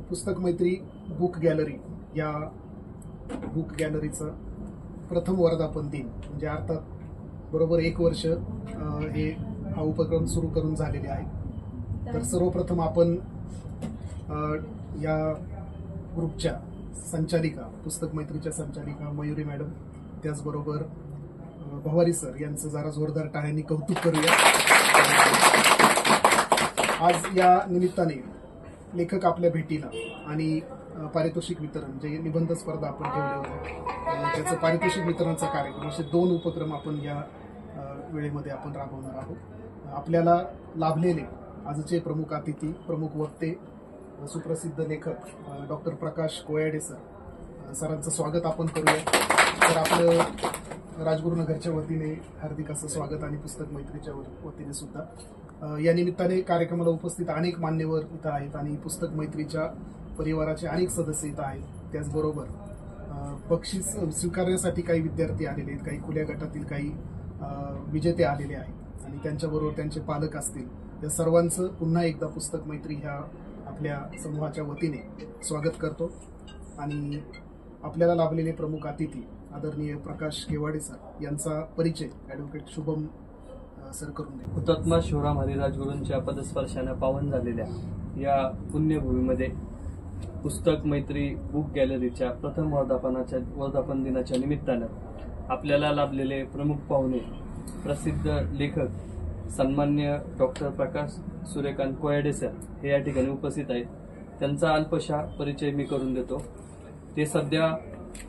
पुस्तक मैत्री book gallery या बुक गॅलरीचं प्रथम वर्धापन दिन म्हणजे अर्थात बरोबर 1 वर्ष हा उपक्रम सुरू करून झालेले आहे। तर सर्वप्रथम आपण या ग्रुपच्या संचालिका पुस्तक मैत्रीच्या संचालिका मयुरी मॅडम त्याचबरोबर भवारी सर यांचं जरा जोरदार टाळ्यांनी कौतुक करूया। आज या निमित्ताने लेखक आपल्या भेटीला आणि पारितोषिक वितरण जे निबंध स्पर्धा आपण ठेवले होते त्याचं पारितोषिक वितरणाचा कार्यक्रम असे 2 उपक्रम आपण या वेळेमध्ये आपण राबवणार आहोत। आपल्याला लाभलेले आजचे प्रमुख अतिथी प्रमुख वक्ते सुप्रसिद्ध लेखक डॉक्टर प्रकाश कोयाडे सरांचं स्वागत आपण करूया। तर आपलं राजगुरुनगरच्या वतीने हार्दिक असं स्वागत आणि पुस्तक मैत्रीच्या वतीने सुद्धा या निमित्ताने कार्यक्रमाला उपस्थित अनेक मान्यवर इथं आहेत आणि पुस्तक मैत्रीच्या परिवाराचे अनेक सदस्य इथं आहेत। त्याचबरोबर बक्षीस स्वीकारण्यासाठी काही विद्यार्थी आलेले आहेत, काही खुल्या गटातील काही विजेते आलेले आहेत आणि त्यांच्याबरोबर त्यांचे पालक असतील। या सर्वांचं पुन्हा एकदा पुस्तक मैत्री ह्या आपल्या समूहाच्या वतीने स्वागत करतो आणि आपल्याला लाभलेले प्रमुख अतिथी आदरणीय प्रकाश केवाडे सर यांचा परिचय ॲडव्होकेट शुभम सर करून दे। हुतात्मा शिवराम हरिराजगुरूंच्या पदस्पर्शाने पावन झालेल्या या पुण्यभूमीमध्ये पुस्तक मैत्री बुक गॅलरीच्या प्रथम वर्धापन दिनाच्या निमित्तानं आपल्याला लाभलेले प्रमुख पाहुणे प्रसिद्ध लेखक सन्मान्य डॉक्टर प्रकाश सूर्यकांत कोयाडे सर हे या ठिकाणी उपस्थित आहेत। त्यांचा अल्पशा परिचय मी करून देतो। ते सध्या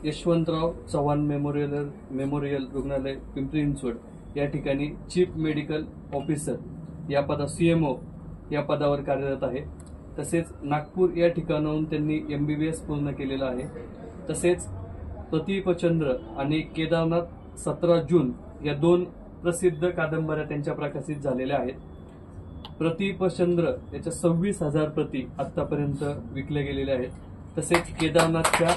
यशवंतराव चव्हाण मेमोरियल रुग्णालय पिंपरी चिंचवड या ठिकाणी चीफ मेडिकल ऑफिसर या CMO या पदावर कार्यरत आहे। तसेच नागपूर या ठिकाणाहून त्यांनी MBBS पूर्ण केलेलं आहे। तसेच प्रतीपचंद्र आणि केदारनाथ 17 जून या 2 प्रसिद्ध कादंबऱ्या त्यांच्या प्रकाशित झालेल्या आहेत। प्रतीपचंद्र याच्या 26,000 प्रती आतापर्यंत विकल्या गेलेल्या आहेत। तसेच केदारनाथच्या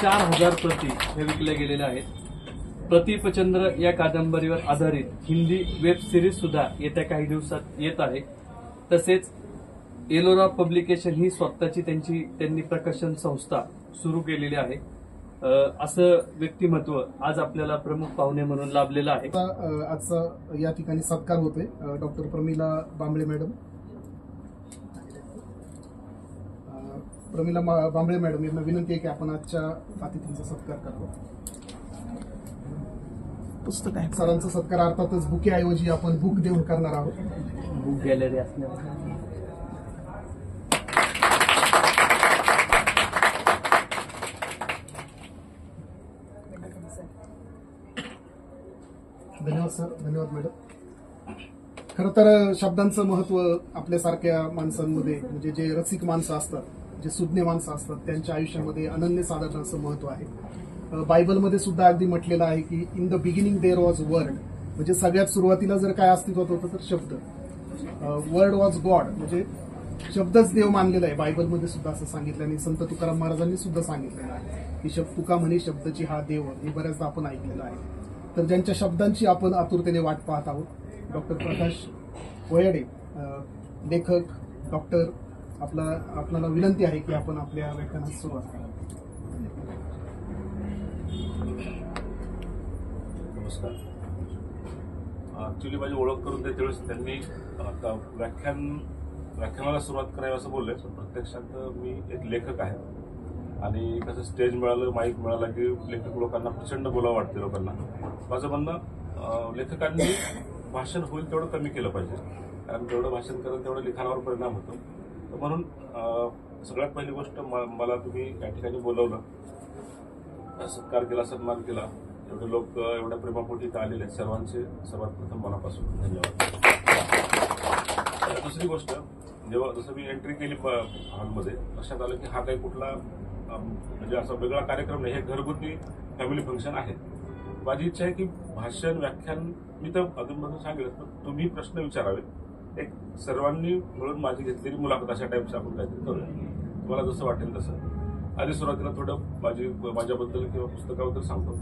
4,000 प्रती हे विकल्या गेलेल्या आहेत। प्रतीपचंद्र या कादंबरीवर आधारित हिंदी वेब सिरीज सुद्धा येत्या काही दिवसात येत आहे। तसेच एलोरा पब्लिकेशन ही स्वतःची त्यांनी प्रकाशन संस्था सुरू केलेली आहे। असं व्यक्तिमत्व आज आपल्याला प्रमुख पाहुणे म्हणून लाभलेलं आहे। आजचा या ठिकाणी सत्कार होतोय डॉक्टर प्रमिला बांबळे मॅडम यांना विनंती आहे की आपण आजच्या अतिथींचा सत्कार करावा। पुस्तक आहे सरांचा सत्कार अर्थातच बुके ऐवजी आपण बुक देऊन करणार आहोत। बुक गॅलरी असल्यामुळे धन्यवाद सर, धन्यवाद मॅडम। खरं तर शब्दांचं महत्व आपल्यासारख्या माणसांमध्ये म्हणजे जे रसिक माणसं असतात जे सुज्ञ माणसं असतात त्यांच्या आयुष्यामध्ये अनन्यसाधारण असं महत्व आहे। बायबलमध्ये सुद्धा अगदी म्हटलेलं आहे की in the beginning there was word म्हणजे सगळ्यात सुरुवातीला जर काय अस्तित्वात होतं तर शब्द। वर्ड वॉज गॉड म्हणजे शब्दच देव मानलेला आहे। बायबलमध्ये सुद्धा असं सांगितलं आणि संत तुकाराम महाराजांनी सुद्धा सांगितलेलं आहे की तुका म्हणे शब्दची हा देव हे बऱ्याचदा आपण ऐकलेलं आहे। तर ज्यांच्या शब्दांची आपण आतुरतेने वाट पाहत आहोत डॉक्टर प्रकाश कोयाडे लेखक डॉक्टर आपल्याला विनंती आहे की आपण आपल्या व्याख्यानास सुरुवात करा। नमस्कार। ऍक्च्युली माझी ओळख करून देते वेळेस त्यांनी आता व्याख्यानाला सुरुवात करावी असं बोलले, पण प्रत्यक्षात मी एक लेखक आहे आणि कसं स्टेज मिळालं माईक मिळाला की लेखक लोकांना प्रचंड बोलावं वाटते लोकांना। माझं म्हणणं लेखकांनी भाषण होईल तेवढं कमी केलं पाहिजे, कारण जेवढं भाषण करेल तेवढं लिखाणावर परिणाम होतो। म्हणून सगळ्यात पहिली गोष्ट मला तुम्ही या ठिकाणी बोलवलं, सत्कार केला, सन्मान केला, एवढे लोक एवढ्या प्रेमापोटी इथं आलेले आहेत, सर्वांचे सर्वात प्रथम मनापासून धन्यवाद। दुसरी गोष्ट जेव्हा जसं मी एंट्री केली हॉलमध्ये लक्षात आलं की हा काही कुठला म्हणजे असा वेगळा कार्यक्रम नाही, हे घरगुती फॅमिली फंक्शन आहे। माझी इच्छा आहे की भाषण व्याख्यान मी तर अधूनमधून सांगेल, पण तुम्ही प्रश्न विचारावे, एक सर्वांनी मिळून माझी घेतलेली मुलाखत अशा टाईपची आपण काहीतरी करूया, तुम्हाला जसं वाटेल तसं। आधी सुरुवातीला थोडं माझ्याबद्दल किंवा पुस्तकाबद्दल सांगतो।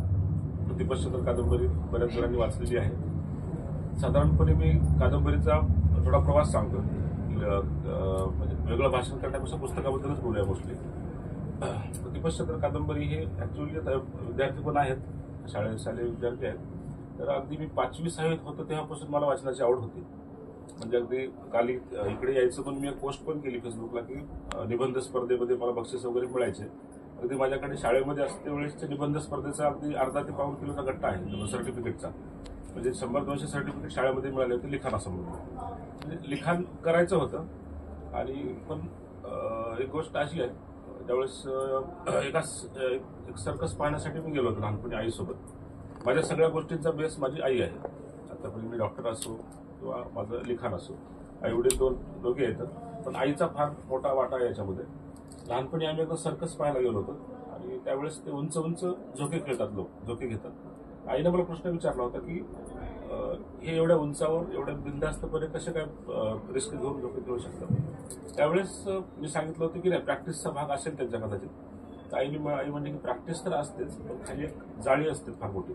प्रतिपचंद्र कादंबरी बऱ्याच जणांनी वाचलेली आहे। साधारणपणे मी कादंबरीचा थोडा प्रवास सांगतो। म्हणजे वेगळं भाषण करण्यापेक्षा पुस्तकाबद्दलच बोलूया मोस्टली. प्रतिपक्षचंद्र कादंबरी हे ऍक्च्युअली विद्यार्थी पण आहेत, शालेय विद्यार्थी आहेत. तर अगदी मी 5वी-6वीत होतो तेव्हापासून मला वाचनाची आवड होती. म्हणजे अगदी काल इकडे यायचं पण मी एक पोस्ट पण केली फेसबुकला की निबंध स्पर्धेमध्ये मला बक्षीस वगैरे मिळायचे. अगदी माझ्याकडे शाळेमध्ये असते वेळेसच्या निबंध स्पर्धेचा अगदी अर्धा ते पाऊण किलोचा गट्टा आहे सर्टिफिकेटचा. म्हणजे 100-200 सर्टिफिकेट शाळेमध्ये मिळाले होते लिखाणासंबंधी. म्हणजे लिखाण करायचं होतं. आणि पण एक गोष्ट अशी आहे, त्यावेळेस एक सर्कस पाहण्यासाठी मी गेलो होतो लहानपणी आईसोबत. माझ्या सगळ्या गोष्टींचा बेस माझी आई आहे. आतापर्यंत मी डॉक्टर असो किंवा माझं लिखाण असो, आई वडील दोघे आहेत, पण आईचा फार मोठा वाटा आहे याच्यामध्ये. लहानपणी आम्ही एकदा सर्कस पाहायला गेलो होतो आणि त्यावेळेस ते उंच उंच झोके खेळतात, लोक झोके घेतात. आईने मला प्रश्न विचारला होता की हे एवढ्या उंचावर एवढ्या बिनधास्तपणे कसे काय रिस्क घेऊन झोके खेळू शकतात. त्यावेळेस मी सांगितलं होतं की नाही, प्रॅक्टिसचा भाग असेल त्यांच्या कदाचित. तर आई म्हणते की प्रॅक्टिस तर असतेच, पण खाली एक जाळी असते फार मोठी.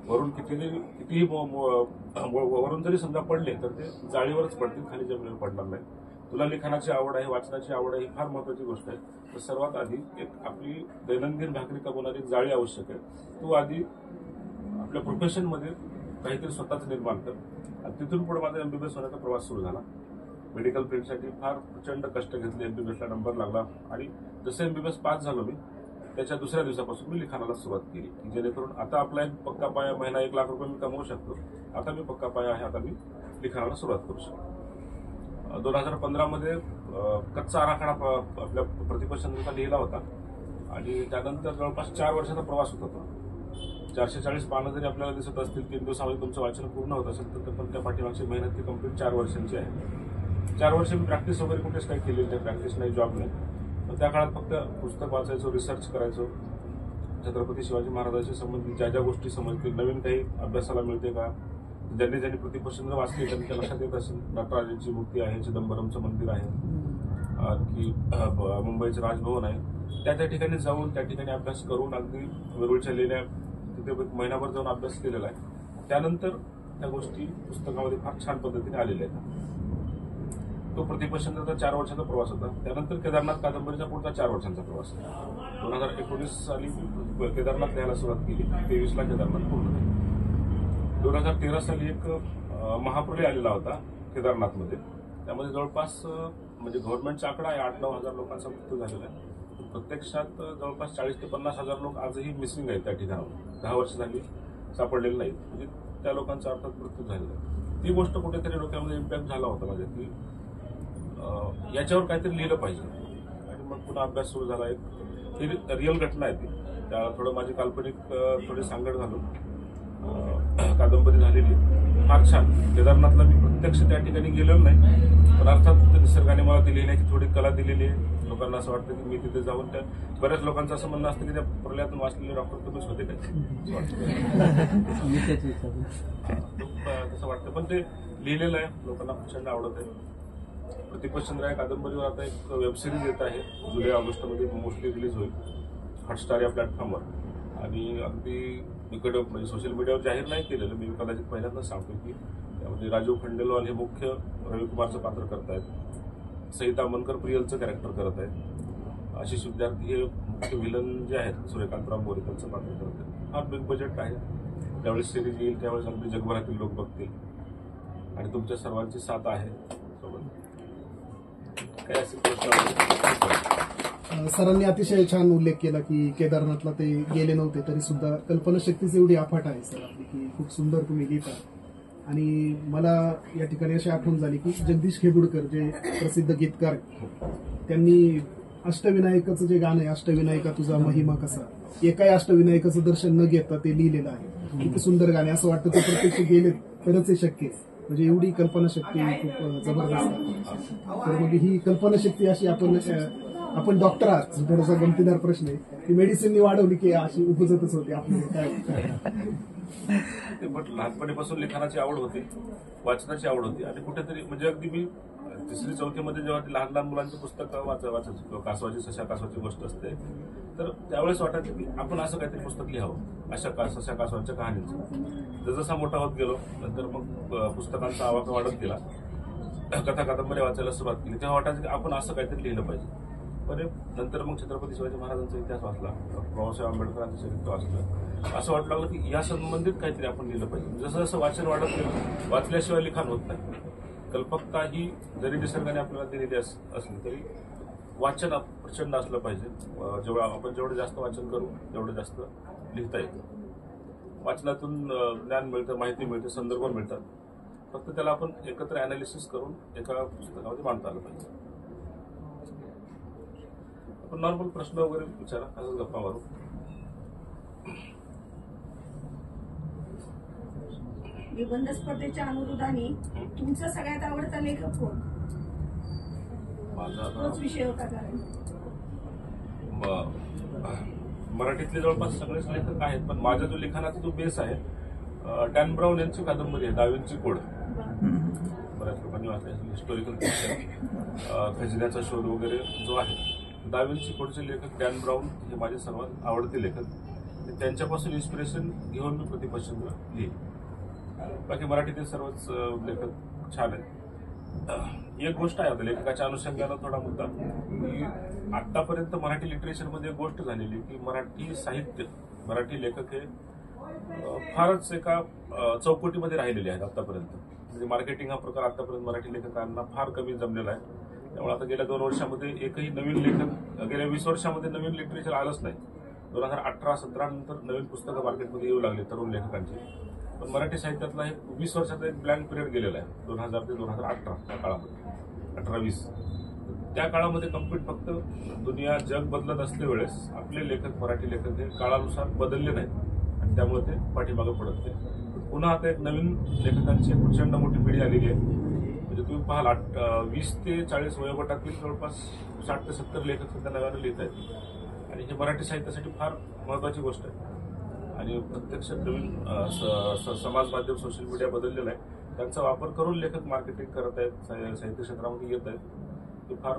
वरून कितीही वरून जरी समजा पडले तर ते जाळीवरच पडतील, खाली जमिनीवर पडणार नाही. तुला लिखाणाची आवड आहे, वाचनाची आवड आहे, ही फार महत्वाची गोष्ट आहे. तर सर्वात आधी एक आपली दैनंदिन भाकरी कमवणारी जाळी आवश्यक आहे. तू आधी आपल्या प्रोफेशनमध्ये काहीतरी स्वतःच निर्माण कर. आणि तिथून पुढे माझा MBBS होण्याचा प्रवास सुरू झाला. मेडिकल फील्डसाठी फार प्रचंड कष्ट घेतले. MBBSला नंबर लागला आणि जसं MBBS पास झालो मी, त्याच्या दुसऱ्या दिवसापासून मी लिखाणाला सुरुवात केली की जेणेकरून आता आपला एक पक्का पाया, महिना 1 लाख रुपये मी कमवू शकतो. आता मी पक्का पाया आहे, आता मी लिखाणाला सुरुवात करू शकतो. 2015मध्ये कच्चा आराखडा आपल्या प्रतिपक्षचंद्रचा लिहिला होता आणि त्यानंतर जवळपास 4 वर्षाचा प्रवास होता तो. 440 पानं जरी आपल्याला दिसत असतील, 3 दिवसामध्ये तुमचं वाचन पूर्ण होत असेल तर पण त्या पाठीमागची मेहनत ती कंप्लीट 4 वर्षांची आहे. 4 वर्ष मी प्रॅक्टिस वगैरे कुठेच काही केलेली नाही, प्रॅक्टिस नाही, जॉब नाही. तर त्या काळात फक्त पुस्तक वाचायचो, रिसर्च करायचो. छत्रपती शिवाजी महाराजांशी संबंधित ज्या ज्या गोष्टी समजतील, नवीन काही अभ्यासाला मिळते का, ज्यांनी प्रतिपक्षचंद्र वाचले त्यांच्या लक्षात येत असेल. नटराजांची मूर्ती आहे, चिदंबरमचं मंदिर आहे, की मुंबईचं राजभवन आहे. त्या ठिकाणी जाऊन त्या ठिकाणी अभ्यास करून अगदी वेरूळच्या लेण्या तिथे महिनाभर जाऊन अभ्यास केलेला आहे. त्यानंतर त्या गोष्टी पुस्तकामध्ये फार छान पद्धतीने आलेल्या आहेत. तो प्रतिपक्षचंद्रचा 4 वर्षाचा प्रवास होता. त्यानंतर केदारनाथ कादंबरीचा पुढचा 4 वर्षांचा प्रवास. 2019 साली केदारनाथ लिहायला सुरुवात केली, 23ला केदारनाथ पूर्ण झाली. 2013 साली एक महाप्रलय आलेला होता केदारनाथमध्ये. त्यामध्ये जवळपास म्हणजे गव्हर्नमेंटचा आकडा आहे 8-9 हजार लोकांचा मृत्यू झालेला आहे. प्रत्यक्षात जवळपास 40 ते 50 हजार लोक आजही मिसिंग आहेत त्या ठिकाणावर. 10 वर्ष झाली सापडलेले नाहीत. म्हणजे त्या लोकांचा अर्थात मृत्यू झालेला आहे. ती गोष्ट कुठेतरी डोक्यामध्ये इम्पॅक्ट झाला होता माझ्या की याच्यावर काहीतरी लिहिलं पाहिजे. आणि मग पुन्हा अभ्यास सुरू झाला. ही रिअल घटना आहे ती. त्याला थोडं माझी काल्पनिक थोडी सांगड घालून कादंबरी झालेली फार छान. केदारनाथला मी प्रत्यक्ष त्या ठिकाणी गेलेलो नाही, पण अर्थात निसर्गाने मला ती लिहिण्याची थोडी कला दिलेली आहे. लोकांना असं वाटतं की मी तिथे जाऊन त्या बऱ्याच लोकांचं असं म्हणणं असतं की त्या प्रलयातून वाचलेले डॉक्टर तुम्हीच होते काय, तसं वाटतं. पण ते लिहिलेलं आहे, लोकांना प्रचंड आवडत आहे. प्रतिपक्षचंद्र या कादंबरीवर आता एक वेबसिरीज येत आहे, जुलै-ऑगस्टमध्ये मोस्टली रिलीज होईल हॉटस्टार या प्लॅटफॉर्मवर. आणि अगदी इकडं म्हणजे सोशल मीडियावर जाहीर नाही केलेलं, मी कदाचित पहिल्यांदाच सांगतो की त्यामध्ये राजीव खंडेलवाल हे मुख्य रविकुमारचं पात्र करत आहेत, सईता मनकर प्रियलचं कॅरेक्टर करत आहेत, आशिष विद्यार्थी हे मुख्य विलन जे आहेत सूर्यकांतराव मोरे त्यांचं पात्र करत आहेत. फार बिग बजेट आहे. त्यावेळेस सिरीज येईल त्यावेळेस अगदी जगभरातील लोक बघतील आणि तुमच्या सर्वांची साथ आहे सोबत. काय असेल सरांनी अतिशय छान उल्लेख केला की केदारनाथला ते गेले नव्हते तरी सुद्धा कल्पनाशक्तीच एवढी अफाट आहे सर आपली की खूप सुंदर तुम्ही लिहिता. आणि मला या ठिकाणी अशी आठवण झाली की जगदीश खेबुडकर जे प्रसिद्ध गीतकार त्यांनी अष्टविनायकाचं जे गाणं आहे, अष्टविनायका तुझा महिमा कसा, एकाही अष्टविनायकाचं दर्शन न घेता ते लिहिलेलं आहे. किती सुंदर गाणे. असं वाटतं ते प्रत्यक्ष गेले तरच हे शक्य आहे. म्हणजे एवढी कल्पनाशक्ती खूप जबरदस्त आहे. तर म्हणजे ही कल्पनाशक्ती अशी आपण डॉक्टर आहात, थोडासा गमतीदार प्रश्न आहे की मेडिसिननी वाढवली की अशी उपजतच होती आपल्याला काय. बट लहानपणीपासून लिखाणाची आवड होती, वाचनाची आवड होती. आणि कुठेतरी म्हणजे अगदी मी 3री-4थी मध्ये जेव्हा लहान लहान मुलांची पुस्तकं वाचायची, कासवाची सशा कासवाची गोष्ट असते, तर त्यावेळेस वाटायचं की आपण असं काहीतरी पुस्तक लिहावं अशा सशा कासवांच्या कहाणीचं. जसा मोठा होत गेलो नंतर मग पुस्तकांचा आवाका वाढत गेला. कथा कादंबरी वाचायला सुरुवात केली तेव्हा वाटायचं की आपण असं काहीतरी लिहिलं पाहिजे. पण नंतर मग छत्रपती शिवाजी महाराजांचा इतिहास वाचला, बाबासाहेब आंबेडकरांचं चरित्र वाचलं, असं वाटू लागलं की या संबंधित काहीतरी आपण लिहिलं पाहिजे. जसं जसं वाचन वाढत गेलं वाचल्याशिवाय लिखाण होत नाही. कल्पकता ही जरी निसर्गाने आपल्याला दिलेली असली तरी वाचन प्रचंड असलं पाहिजे. जेवढं जास्त वाचन करू तेवढं जास्त लिहिता येतं. वाचनातून ज्ञान मिळतं, माहिती मिळते, संदर्भ मिळतात. फक्त त्याला आपण एकत्र अनालिसिस करून एका पुस्तकामध्ये मांडता आलं पाहिजे. आपण नॉर्मल प्रश्न वगैरे विचारा, असंच गप्पा मारू. निबंध स्पर्धेच्या अनुरोधाने तुमचा सगळ्यात आवडता लेखक कोण? माझा तोच विषय होता कारण मराठीतले जवळपास सगळेच लेखक आहेत, पण माझा जो लिखाणाचा जो बेस आहे डॅन ब्राऊन यांची कादंबरी आहे दा विंची कोड. बऱ्याच लोकांनी वाचली हिस्टोरिकल पिक्चर, खजिन्याचा शोध वगैरे जो आहे. दा विंची कोडचे लेखक डॅन ब्राऊन हे माझे सर्वात आवडते लेखक. त्यांच्यापासून इन्स्पिरेशन घेऊन मी प्रतिपचंद्र लिहिले. बाकी मराठीतील सर्वच लेखक छान आहेत. एक गोष्ट आहे आता लेखकाच्या अनुषंगानं थोडा मुद्दा की आतापर्यंत मराठी लिटरेचरमध्ये एक गोष्ट झालेली की मराठी साहित्य, मराठी लेखक हे फारच एका चौकटीमध्ये राहिलेले आहेत आतापर्यंत. म्हणजे मार्केटिंग हा प्रकार आतापर्यंत मराठी लेखकांना फार कमी जमलेला आहे. त्यामुळे आता गेल्या 2 वर्षामध्ये एकही नवीन लेखक, गेल्या 20 वर्षामध्ये नवीन लिटरेचर आलंच नाही. 2018-17 नंतर नवीन पुस्तकं मार्केटमध्ये येऊ लागली तरुण लेखकांची. पण मराठी साहित्यातला हे 20 वर्षाचा एक ब्लँक पिरियड गेलेला आहे 2000 ते 2018 त्या काळामध्ये, 18-20. त्या काळामध्ये कम्प्लीट फक्त दुनिया जग बदलत असल्या वेळेस आपले लेखक, मराठी लेखक हे काळानुसार बदलले नाहीत आणि त्यामुळे ते पाठीमागे पडत नाही. पुन्हा आता एक नवीन लेखकांची प्रचंड मोठी पिढी आलेली आहे. म्हणजे तुम्ही पाहाल 20 ते 40 वयोगटातील जवळपास 60 ते 70 लेखक सध्या नव्याने लिहित आहेत आणि हे मराठी साहित्यासाठी फार महत्वाची गोष्ट आहे. आणि प्रत्यक्ष नवीन समाज माध्यम, सोशल मीडिया बदललेला आहे, त्यांचा वापर करून लेखक मार्केटिंग करत आहेत, साहित्य क्षेत्रामध्ये येत आहेत. ही फार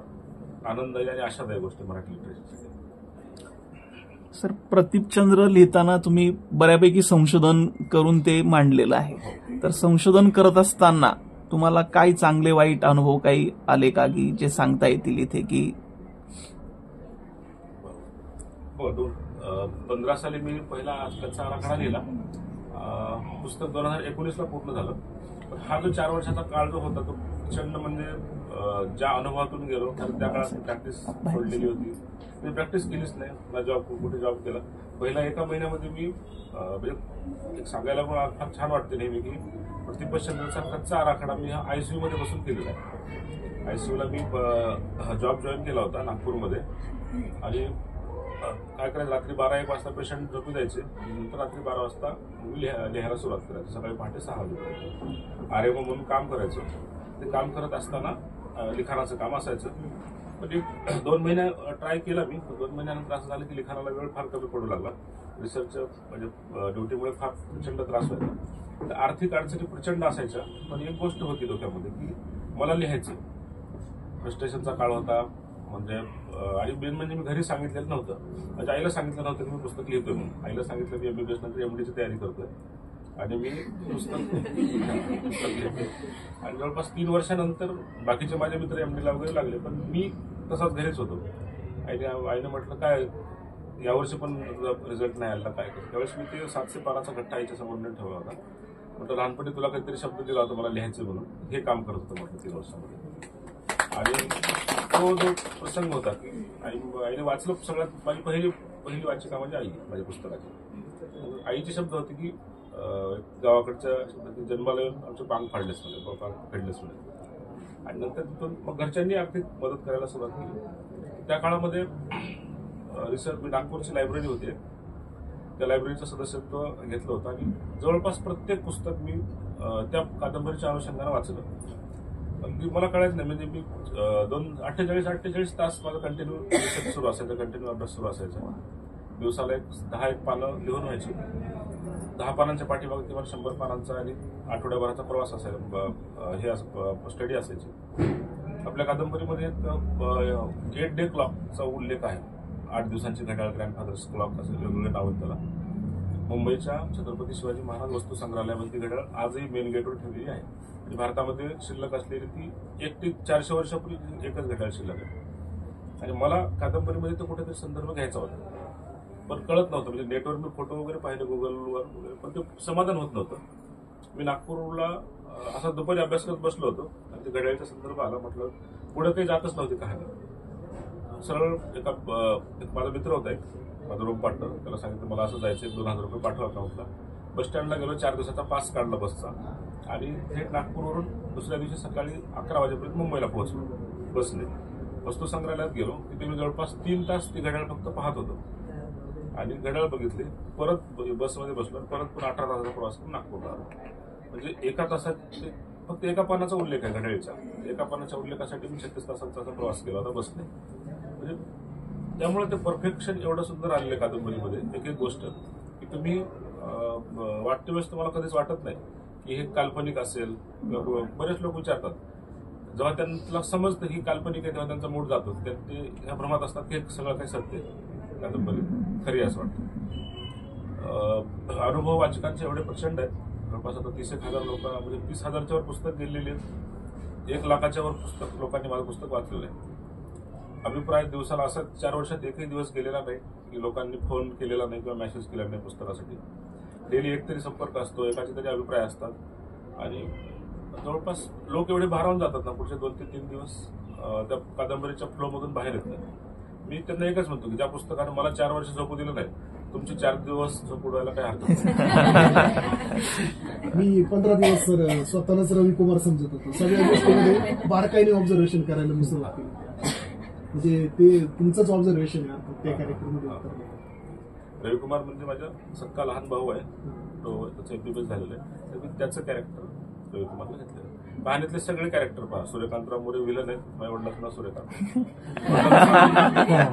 आनंददायी आणि आशादायी गोष्ट मराठी लिटरेचरसाठी. सर, प्रतिपचंद्र लिहिताना तुम्ही बऱ्यापैकी संशोधन करून ते मांडलेलं आहे. तर संशोधन करत असताना तुम्हाला काय चांगले वाईट अनुभव काही आले का की जे सांगता येतील इथे? की 15 साली मी पहिला कच्चा आराखडा लिहिला. पुस्तक 2019ला पूर्ण झालं. पण हा जो 4 वर्षाचा काळ जो होता तो प्रचंड म्हणजे ज्या अनुभवातून गेलो कारण त्या काळात मी प्रॅक्टिस सोडलेली होती. मी प्रॅक्टिस केलीच नाही ना, कुठे जॉब केला. पहिल्या 1 महिन्यामध्ये मी म्हणजे एक सांगायला पण फार छान वाटते नेहमी की प्रतिपचंद्रचा कच्चा आराखडा मी हा ICU मध्ये बसून केलेला आहे. ICUला मी जॉब जॉईन केला होता नागपूरमध्ये आणि काय करायचं, रात्री 12-1 वाजता पेशंट झोपी द्यायचे, नंतर रात्री 12 वाजता लिहायला सुरुवात करायची. सकाळी पहाटे 6 वाजता आर्यम म्हणून काम करायचं. ते काम करत असताना लिखाणाचं काम असायचं. पण 2 महिने ट्राय केला मी. 2 महिन्यानंतर असं झालं की लिखाणाला वेळ फार कमी पडू लागला. रिसर्च म्हणजे ड्युटीमुळे फार प्रचंड त्रास व्हायचा. आर्थिक अडचणी प्रचंड असायच्या. पण एक गोष्ट होती डोक्यामध्ये की मला लिहायचं. फ्रस्ट्रेशनचा काळ होता. म्हणजे आणि मेन म्हणजे मी घरी सांगितलेलं नव्हतं. माझ्या आईला सांगितलं नव्हतं की मी पुस्तक लिहितोय म्हणून. आईला सांगितलं की MBBS नंतर MDची तयारी करतोय आणि मी पुस्तक लिहितोय. आणि जवळपास 3 वर्षानंतर बाकीचे माझे मित्र MDला वगैरे लागले, पण मी तसाच घरीच होतो. आईने म्हटलं काय यावर्षी पण रिझल्ट नाही आला काय. त्यावेळेस मी ते 7 ते 12चा घट्टा आईच्या समोर नेऊन ठेवला होता. म्हटलं लहानपणी तुला काहीतरी शब्द दिला होता मला लिहायचं म्हणून, हे काम करत होतं म्हटलं 3 वर्षामध्ये. आणि तो जो प्रसंग होता की आईने वाचलं सगळ्यात माझी पहिली वाचिका म्हणजे आई माझ्या पुस्तकाची. आईचे शब्द होते की गावाकडच्या जन्माला येऊन आमचे पांग फाडलेच म्हणे, पांग फेडलेच म्हणे. आणि नंतर तिथून मग घरच्यांनी आर्थिक मदत करायला सुरुवात केली. त्या काळामध्ये रिसर्च नागपूरची लायब्ररी होती, त्या लायब्ररीचं सदस्यत्व घेतलं होतं आणि जवळपास प्रत्येक पुस्तक मी त्या कादंबरीच्या अनुषंगानं वाचलं. अगदी मला कळायचं नाही. म्हणजे मी 48 तास माझं कंटिन्यू रिसर्च सुरू असायचं, कंटिन्यू अभ्यास सुरू असायचा. दिवसाला 10 पानं लिहून व्हायची. 10 पानांच्या पाठीमागे किंवा 100 पानांचा आणि आठवड्याभराचा प्रवास असायचा, हे स्टडी असायची. आपल्या कादंबरीमध्ये 8 डे क्लॉकचा उल्लेख आहे. 8 दिवसांची घड्याळ, ग्रँडफादर्स क्लॉक असं वेगवेगळे नाव आहेत त्याला. मुंबईच्या छत्रपती शिवाजी महाराज वस्तू संग्रहालयामध्ये ती घड्याळ आजही मेन गेटवर ठेवलेली आहे आणि भारतामध्ये शिल्लक असलेली ती 1 ते 400 वर्षापूर्वी एकच घड्याळ शिल्लक आहे. आणि मला कादंबरीमध्ये तो कुठेतरी संदर्भ घ्यायचा होता, पण कळत नव्हतं. म्हणजे नेटवर मी फोटो वगैरे पाहिले गुगलवर वगैरे, पण ते समाधान होत नव्हतं. मी नागपूरला असा दुपारी अभ्यास करत बसलो होतो आणि ते घड्याळीचा संदर्भ आला. म्हटलं पुढे काही जातच नव्हती कहाणी. सरळ एक माझा मित्र होता, एक माझा रूम पार्टनर, त्याला सांगितलं मला असं जायचं, 2,000 रुपये पाठवा अकाउंटला. बस स्टँडला गेलो, 4 दिवसाचा पास काढला बसचा आणि थेट नागपूरवरून दुसऱ्या दिवशी सकाळी 11 वाजेपर्यंत मुंबईला पोहोचलो बसने. वस्तू संग्रहालयात गेलो, तिथे मी जवळपास 3 तास ती घड्याळ फक्त पाहत होतो आणि घड्याळ बघितली. परत बसमध्ये बसलो, परत पुन्हा 18 तासाचा प्रवास करून नागपूरला आलो. म्हणजे एका तासात फक्त एका पानाचा उल्लेख आहे घड्याळीचा. एका पानाच्या उल्लेखासाठी मी 36 तासांचा प्रवास केला होता बसने. म्हणजे त्यामुळे ते परफेक्शन एवढं सुंदर आलेलं कादंबरीमध्ये. एक एक गोष्ट की तुम्ही वाटते वेळेस तुम्हाला कधीच वाटत नाही की हे काल्पनिक असेल. बरेच लोक विचारतात, जेव्हा त्यांना समजतं ही काल्पनिक आहे तेव्हा त्यांचा मूड जातो, ते ह्या भ्रमात असतात की हे सगळं काही सत्य आहे. कादंबरी खरी असं वाटतं. अनुभव वाचकांचे एवढे प्रचंड आहेत. जवळपास आता 30,000 लोक, म्हणजे 30,000च्या वर पुस्तक गेलेली आहेत. 1 लाखाच्या वर पुस्तक लोकांनी माझं पुस्तक वाचलेलं आहे. अभिप्राय दिवसाला असा 4 वर्षात एकही दिवस गेलेला नाही की लोकांनी फोन केलेला नाही किंवा मेसेज केला नाही पुस्तकासाठी. डेली एक तरी संपर्क असतो, एकाचे तरी अभिप्राय असतात आणि जवळपास लोक एवढे भारावून जातात ना पुढचे 2 ते 3 दिवस त्या कादंबरीच्या फ्लोमधून बाहेर येत नाही. मी त्यांना एकच म्हणतो की ज्या पुस्तकानं मला 4 वर्ष झोपू दिलं नाही, तुमची 4 दिवस झोप उडवायला काही हरकत नाही. मी 15 दिवस सर स्वतःलाच रविकुमार समजत होतो. सगळ्या गोष्टीमध्ये बारकाईने ऑब्झर्वेशन करायला मी सुरुवात केली. म्हणजे ते तुमचंच ऑब्झर्वेशन आहे त्या कॅरेक्टरमध्ये. रविकुमार म्हणजे माझा सक्का लहान भाऊ आहे, तो त्याचं MBBS झालेलं आहे, तर मी त्याचं कॅरेक्टर रविकुमारला घेतलेलं. कहाणीतले सगळे कॅरेक्टर पहा. सूर्यकांतराव मोरे विलन आहेत, माझ्या वडिलांचं नाव सूर्यकांत.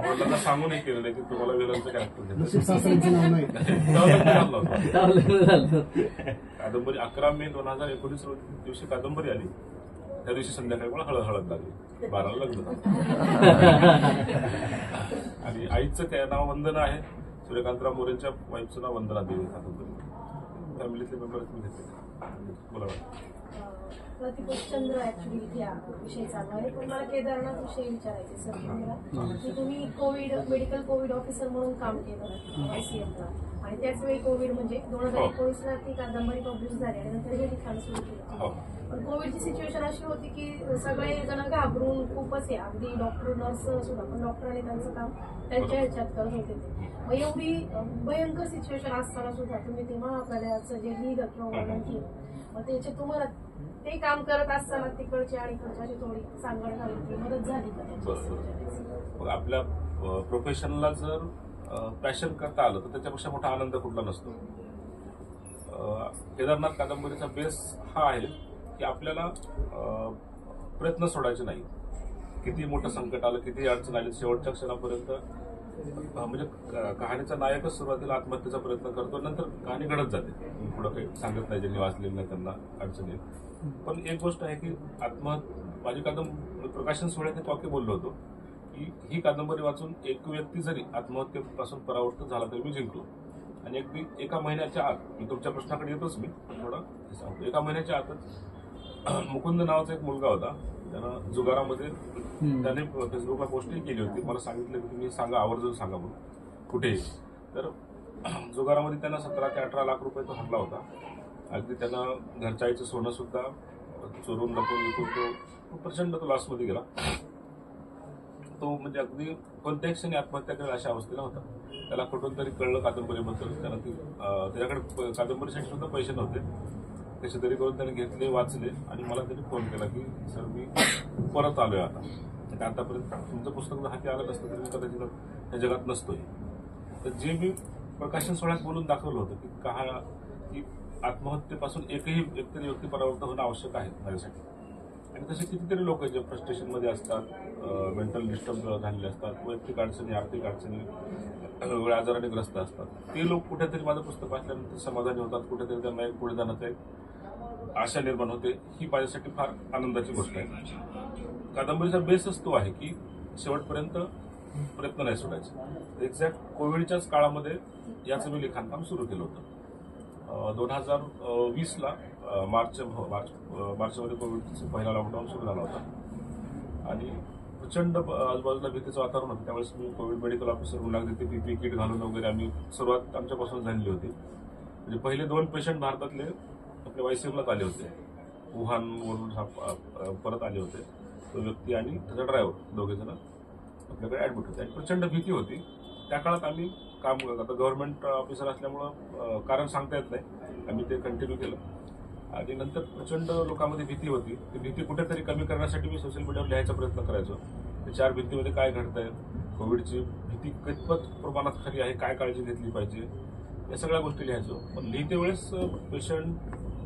वडिलांना सांगूनही केलेलं आहे की तुम्हाला विलनचं कॅरेक्टर कादंबरी 11 मे 2019 दिवशी कादंबरी आली. त्या दिवशी संध्याकाळी मला हळद लागली, 12ला लग्न झालं. आणि आईचं नाव वंदना आहे, सूर्यकांतराव मोरेंच्या वाईफचं नाव वंदना देवी. कादंबरी फॅमिलीतले मेंबर मी घेतले. बोला. प्रतिपतचंद्र ऍक्च्युली इथे विषय चालू आहे, पण मला केदारनाथ विषयी विचारायचे सर तुम्हाला की तुम्ही मेडिकल कोविड ऑफिसर म्हणून काम केलं ICMला आणि त्याच वेळी कोविड म्हणजे 2019ला ती कादंबरी पब्लिश झाली आणि नंतर हे लिखाण सुरू केलं. पण कोविडची सिच्युएशन अशी होती की सगळे जण घाबरून खूपच आहे, अगदी डॉक्टर नर्स सुद्धा, पण डॉक्टरांनी त्यांचं काम त्यांच्या ह्याच्यात करत होते ते. मग एवढी भयंकर सिच्युएशन असताना सुद्धा तुम्ही ते महाकार्याचं जे लिहिलं किंवा वर्णन केलं, मग त्याचे तुम्हाला ते काम करत असताना तिकडचे आणि इकडची थोडी सांगड झाली, मदत झाली का? आपल्या प्रोफेशनला जर पॅशन करता आलं तर त्याच्यापेक्षा मोठा आनंद कुठला नसतो. केदारनाथ कादंबरीचा बेस हा आहे की आपल्याला प्रयत्न सोडायचे नाही. किती मोठं संकट आलं, किती अडचण आली, शेवटच्या क्षणापर्यंत म्हणजे कहाणीचा नायकच सुरुवातीला आत्महत्येचा प्रयत्न करतो, नंतर कहाणी घडत जाते. पुढं काही सांगत नाही, ज्यांनी वाचलेलं नाही त्यांना अडचण येईल. पण एक गोष्ट आहे की माझी कादंबरी प्रकाशन सोहळ्यात एक वाक्य बोललो होतो की ही कादंबरी वाचून एक व्यक्ती जरी आत्महत्येपासून परावृत्त झाला तरी मी जिंकलो. आणि अगदी 1 महिन्याच्या आत, मी तुमच्या प्रश्नाकडे येतोच, मी थोडा सांगतो. 1 महिन्याच्या आतच मुकुंद नावाचा एक मुलगा होता, त्यानं जुगारामध्ये त्याने फेसबुकला पोस्टही केली होती. मला सांगितलं की तुम्ही सांगा, आवर्जून सांगा म्हणून कुठे. तर जुगारामध्ये त्यांना 17 ते 18 लाख रुपये तो हरला होता. अगदी त्यांना घरच्या आईचं सोनं सुद्धा चोरून लपून विकून तो प्रचंड लॉसमध्ये गेला. तो म्हणजे अगदी कोणत्याही क्षणी आत्महत्या करेल अशा अवस्थेला होता. त्याला कुठून तरी कळलं कादंबरीबद्दल. त्याच्याकडे कादंबरीसाठी सुद्धा पैसे नव्हते. कसे तरी करून त्याने घेतले, वाचले आणि मला त्यांनी फोन केला की सर मी परत आलोय आता. आतापर्यंत तुमचं पुस्तक हाती आलं नसतं तरी मी कदाचित या जगात नसतोय. तर जे मी प्रकाशन सोहळ्यात बोलून दाखवलं होतं की आत्महत्येपासून एकही व्यक्ती परावृत्त होणं आवश्यक आहे माझ्यासाठी. आणि तसे कितीतरी लोक जे फ्रस्ट्रेशनमध्ये असतात, मेंटल डिस्टर्ब झालेले असतात, वैयक्तिक अडचणी, आर्थिक अडचणी, वेगवेगळ्या आजाराने ग्रस्त असतात. ते लोक कुठेतरी माझं पुस्तक वाचल्यानंतर समाधानी होतात, कुठेतरी त्यांना एक पुढे जाण्याचा एक आशा निर्माण होते. ही माझ्यासाठी फार आनंदाची गोष्ट आहे. कादंबरीचा बेसच तो आहे की शेवटपर्यंत प्रयत्न नाही सोडायचे. एक्झॅक्ट कोविडच्याच काळामध्ये याचं मी लिखाणकाम सुरू केलं होतं. 2020ला मार्चमध्ये कोविडचा पहिला लॉकडाऊन सुरू झाला होता आणि प्रचंड आजूबाजूला भीतीचं वातावरण होतं. त्यावेळेस मी कोविड मेडिकल ऑफिसर म्हणून लागले ते पीपी किट घालून वगैरे आम्ही सुरुवात आमच्यापासून झालेली होती. म्हणजे पहिले 2 पेशंट भारतातले आपल्या वायसीएमलाच आले होते. वुहानवरून परत आले होते. तो व्यक्ती आणि त्याचा ड्रायव्हर दोघेजण आपल्याकडे ऍडमिट होते आणि प्रचंड भीती होती. त्या काळात आम्ही काम करत आता गव्हर्नमेंट ऑफिसर असल्यामुळं कारण सांगता येत नाही, आम्ही ते कंटिन्यू केलं. आणि नंतर प्रचंड लोकांमध्ये भीती होती. ती भीती कुठेतरी कमी करण्यासाठी मी सोशल मीडियावर लिहायचा प्रयत्न करायचो. त्या 4 भिंतीमध्ये काय घडतंय, कोविडची भीती कितपत प्रमाणात खरी आहे, काय काळजी घेतली पाहिजे, या सगळ्या गोष्टी लिहायचो. पण लिहिते वेळेस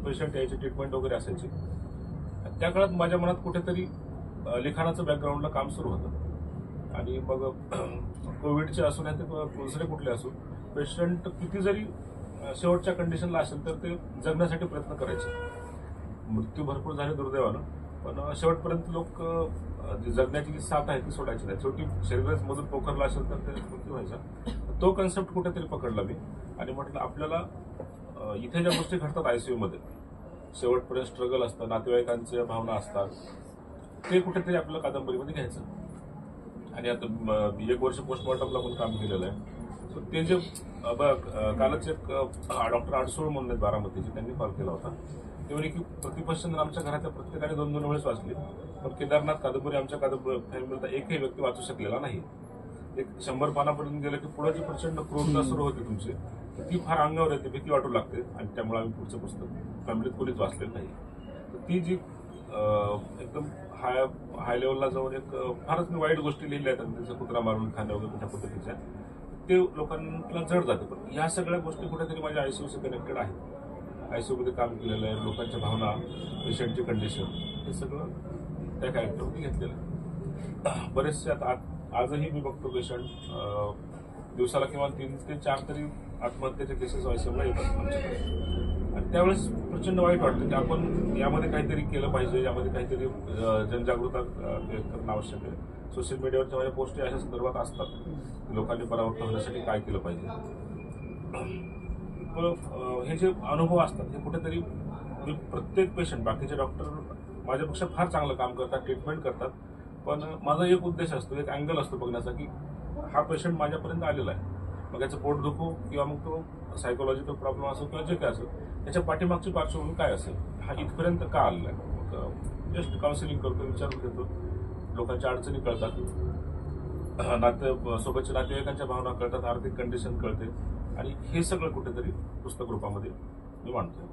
पेशंट यायचे, ट्रीटमेंट वगैरे असायची. त्या काळात माझ्या मनात कुठेतरी लिखाणाचं बॅकग्राऊंडला काम सुरू होतं. आणि मग कोविडचे असू नाही तर दुसरे कुठले असू, पेशंट किती जरी शेवटच्या कंडिशनला असेल तर ते जगण्यासाठी प्रयत्न करायचे. मृत्यू भरपूर झाले दुर्दैवानं, पण शेवटपर्यंत लोक जगण्याची जी साथ आहे ती सोडायची नाही. शेवटी शरीरात मधून पोखरला असेल तर ते मृत्यू व्हायचा. तो कन्सेप्ट कुठेतरी पकडला मी आणि म्हटलं आपल्याला इथे ज्या गोष्टी घडतात आयसीयूमध्ये, शेवटपर्यंत स्ट्रगल असतं, नातेवाईकांच्या भावना असतात, ते कुठेतरी आपल्याला कादंबरीमध्ये घ्यायचं. आणि आता 1 वर्ष पोस्टमॉर्टमला पण काम केलेलं आहे. सो ते जे कालच एक डॉक्टर आडसोळ म्हणून आहेत बारामतीचे, त्यांनी कॉल केला होता. ते म्हणे की प्रतिपश्चंद्र आमच्या घरातल्या प्रत्येकाने 2-2 वेळेस वाचली, पण केदारनाथ कादंबरी आमच्या फॅमिलीचा एकही व्यक्ती वाचू शकलेला नाही. एक 100 पानापर्यंत गेलं की पुढे जी प्रचंड क्रूरता सुरू होती तुमची, ती फार अंगावर येते, भीती वाटू लागते. आणि त्यामुळे आम्ही पुढचं पुस्तक फॅमिलीत कोणीच वाचलेलं नाही. तर ती जी एकदम हाय लेवलला जाऊन एक फारच मी वाईट गोष्टी लिहिल्या आहेत, त्याचं कुत्रा मारून खाणं वगैरे त्या पद्धतीच्या, ते लोकांना जड जाते. पण ह्या सगळ्या गोष्टी कुठेतरी माझ्या आयसीयूशी कनेक्टेड आहेत. आयसीयूमध्ये काम केलेलं आहे, लोकांच्या भावना, पेशंटची कंडिशन, हे सगळं त्या कॅरेक्टरमध्ये घेतलेलं आहे. बरेचसे आता आजही मी बघतो पेशंट दिवसाला किंवा 3 ते 4 तरी आत्महत्येचे केसेस आयसीयूला येतात आमच्याकडे. आणि त्यावेळेस प्रचंड वाईट वाटतं की आपण यामध्ये काहीतरी केलं पाहिजे, यामध्ये काहीतरी जनजागृती करणं आवश्यक आहे. सोशल मीडियावरच्या माझ्या पोस्ट अशा संदर्भात असतात, लोकांनी परावर्तन होण्यासाठी काय केलं पाहिजे. हे जे अनुभव असतात हे कुठेतरी प्रत्येक पेशंट, बाकीचे डॉक्टर माझ्यापेक्षा फार चांगलं काम करतात, ट्रीटमेंट करतात, पण माझा एक उद्देश असतो, एक अँगल असतो बघण्याचा की हा पेशंट माझ्यापर्यंत आलेला आहे, मग याचं पोट दुखो किंवा मग तो सायकोलॉजिकल प्रॉब्लेम असो किंवा जे काय असो, त्याच्या पाठीमागची पार्श्वभूमी काय असेल, हा इथपर्यंत का आलेला आहे. मग जस्ट काउन्सिलिंग करतो, विचारून घेतो, लोकांच्या अडचणी कळतात, सोबतच्या नातेवाईकांच्या भावना कळतात, आर्थिक कंडिशन कळते, आणि हे सगळं कुठेतरी पुस्तक रूपामध्ये मी मांडतो.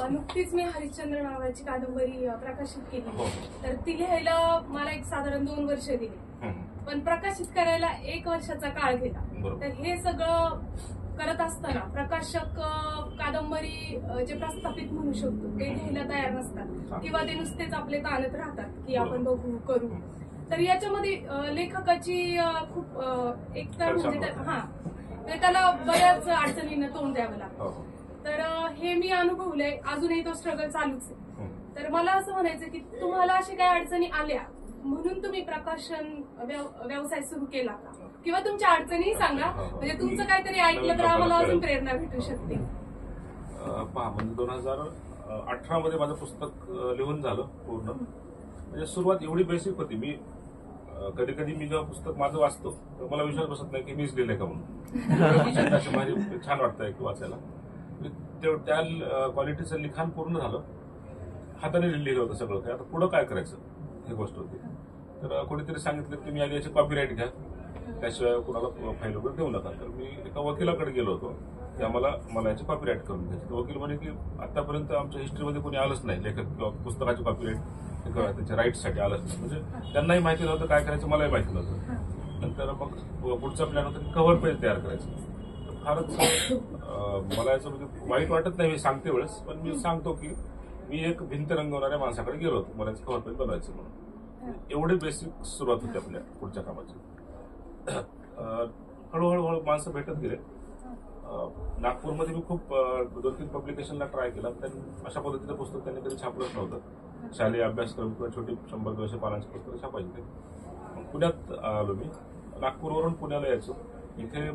नुकतीच मी हरिश्चंद्र नावाची कादंबरी प्रकाशित केली, तर ती लिहायला मला एक साधारण 2 वर्ष दिली, पण प्रकाशित करायला 1 वर्षाचा काळ गेला. तर हे सगळं करत असताना प्रकाशक कादंबरी जे प्रस्थापित म्हणू शकतो ते लिहायला तयार नसतात किंवा ते नुसतेच आपले ताणत राहतात की आपण बघू करू. तर याच्यामध्ये लेखकाची खूप एकतर म्हणजे त्याला बऱ्याच अडचणींना तोंड द्यावं लागतं. तर हे मी अनुभवलंय, अजूनही तो स्ट्रगल चालूच आहे. तर मला असं म्हणायचं की तुम्हाला अशा काही अडचणी आल्या म्हणून तुम्ही प्रकाशन व्यवसाय सुरू केला का, किंवा तुमच्या अडचणी सांगा, म्हणजे तुमचं काहीतरी ऐकलं तर आम्हाला अजून प्रेरणा भेटू शकते. पहा, म्हणजे 2018 मध्ये माझं पुस्तक लिहून झालं पूर्ण. म्हणजे सुरुवात एवढी बेसिक होती. मी कधी कधी मी जेव्हा पुस्तक माझं वाचतो तर मला विश्वास बसत नाही की मीच लिहिलंय का म्हणून. अशी माझी छान वाटतंय की वाचायला. त्या क्वालिटीचं लिखाण पूर्ण झालं, हाताने लिहिलं होतं सगळं काय. आता पुढं काय करायचं ही गोष्ट होती. तर कोणीतरी सांगितलं की मी आधी याची कॉपीराईट घ्या, त्याशिवाय कोणाला फाईल वगैरे देऊ नका. तर मी एका वकिलाकडे गेलो होतो की मला याची कॉपीराईट करून घ्यायची. वकील म्हणे की आतापर्यंत आमच्या हिस्ट्रीमध्ये कोणी आलंच नाही लेखक किंवा पुस्तकाची कॉपीराईट त्याच्या राईट्ससाठी आलंच नाही. म्हणजे त्यांनाही माहिती नव्हतं काय करायचं, मलाही माहिती नव्हतं. नंतर मग पुढचा प्लॅन होता की कव्हर पेज तयार करायचं. फारच मला याचं म्हणजे वाईट वाटत नाही मी सांगते वेळेस, पण मी सांगतो की मी एक भिंत रंगवणाऱ्या माणसाकडे गेलो होतो, मला याचं कव्हर पेज बनवायचं म्हणून. एवढी बेसिक सुरुवात होती आपल्या पुढच्या कामाची. हळूहळू माणसं भेटत गेले. नागपूरमध्ये मी खूप 2-3 पब्लिकेशनला ट्राय केला, पण अशा पद्धतीचं पुस्तक त्यांनी कधी छापलंच नव्हतं. शालेय अभ्यासक्रम किंवा छोटी 100-200 पानांची पुस्तकं छापायची. मग पुण्यात आलो मी. नागपूरवरून पुण्याला यायचो. इथे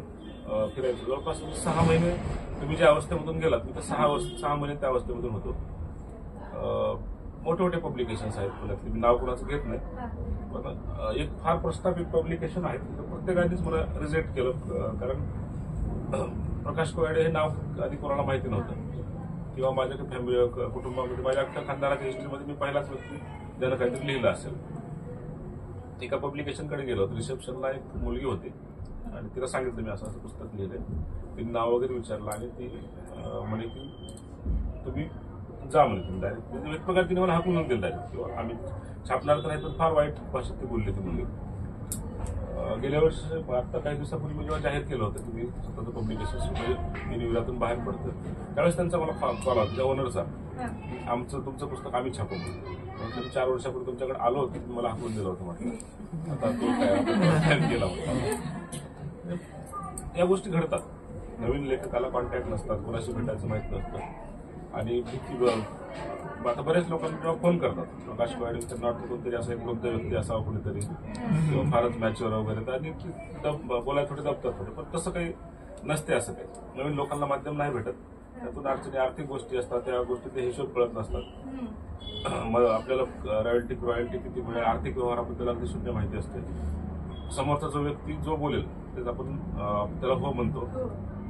फिरायचो. जवळपास 6 महिने तुम्ही ज्या अवस्थेमधून गेलात मी तर 6 महिने त्या अवस्थेमधून होतो. मोठे मोठे पब्लिकेशन्स आहेत पुण्यातले, मी नाव कोणाचं घेत नाही, पण एक फार प्रस्थापित पब्लिकेशन आहे. प्रत्येकानेच मला रिजेक्ट केलं, कारण प्रकाश कोयाडे हे नाव आधी कोणाला माहिती नव्हतं किंवा माझ्या फॅमिली कुटुंबामध्ये माझ्या अख्ख्या खानदाराच्या हिस्ट्रीमध्ये मी पहिलाच व्यक्ती ज्यानं काहीतरी लिहिलं असेल. एका पब्लिकेशनकडे गेलो होतो. रिसेप्शनला एक मुलगी होती आणि तिला सांगितलं मी असं असं पुस्तक लिहिलंय. तिने नाव वगैरे विचारलं आणि ती म्हणे की तुम्ही जा म्हणे तुम्ही डायरेक्ट. म्हणजे एक प्रकारे तिने मला हाकून दिलं डायरेक्ट, किंवा आम्ही छापणार तर नाही, पण फार वाईट भाषेत ती बोलली ती मुलगी. गेल्या वर्षी आता काही दिवसापूर्वी मी जेव्हा जाहीर केलं होतं की मी स्वतःचं पब्लिकेशन मी निविदातून बाहेर पडतो, त्यावेळेस त्यांचा मला कॉल होता त्या ओनरचा, तुमचं पुस्तक आम्ही छापू. मी 4 वर्षापूर्वी तुमच्याकडे आलो होतो, तुम्ही मला हाकून दिलं होतं म्हटलं. आता तो काय केला होता. या गोष्टी घडतात. नवीन लेखकाला कॉन्टॅक्ट नसतात, कोणाशी भेटायचं माहित नसतं आणि आता बऱ्याच लोकांना जेव्हा फोन करतात प्रकाश कोयाडे त्यांना वाटतं कोणतरी असं एक वृद्ध व्यक्ती असावं कोणीतरी किंवा फारच मॅच्युअर वगैरे, आणि बोलायला थोडे दबतात थोडे, पण तसं काही नसते. असं काही नवीन लोकांना माध्यम नाही भेटत, त्यातून अडचणी आर्थिक गोष्टी असतात, त्या गोष्टीचे हिशोब कळत नसतात. मग आपल्याला रॉयल्टी किती मिळेल, आर्थिक व्यवहाराबद्दल अगदी शून्य माहिती असते. समोरचा जो व्यक्ती जो बोलेल तेच आपण त्याला हो म्हणतो.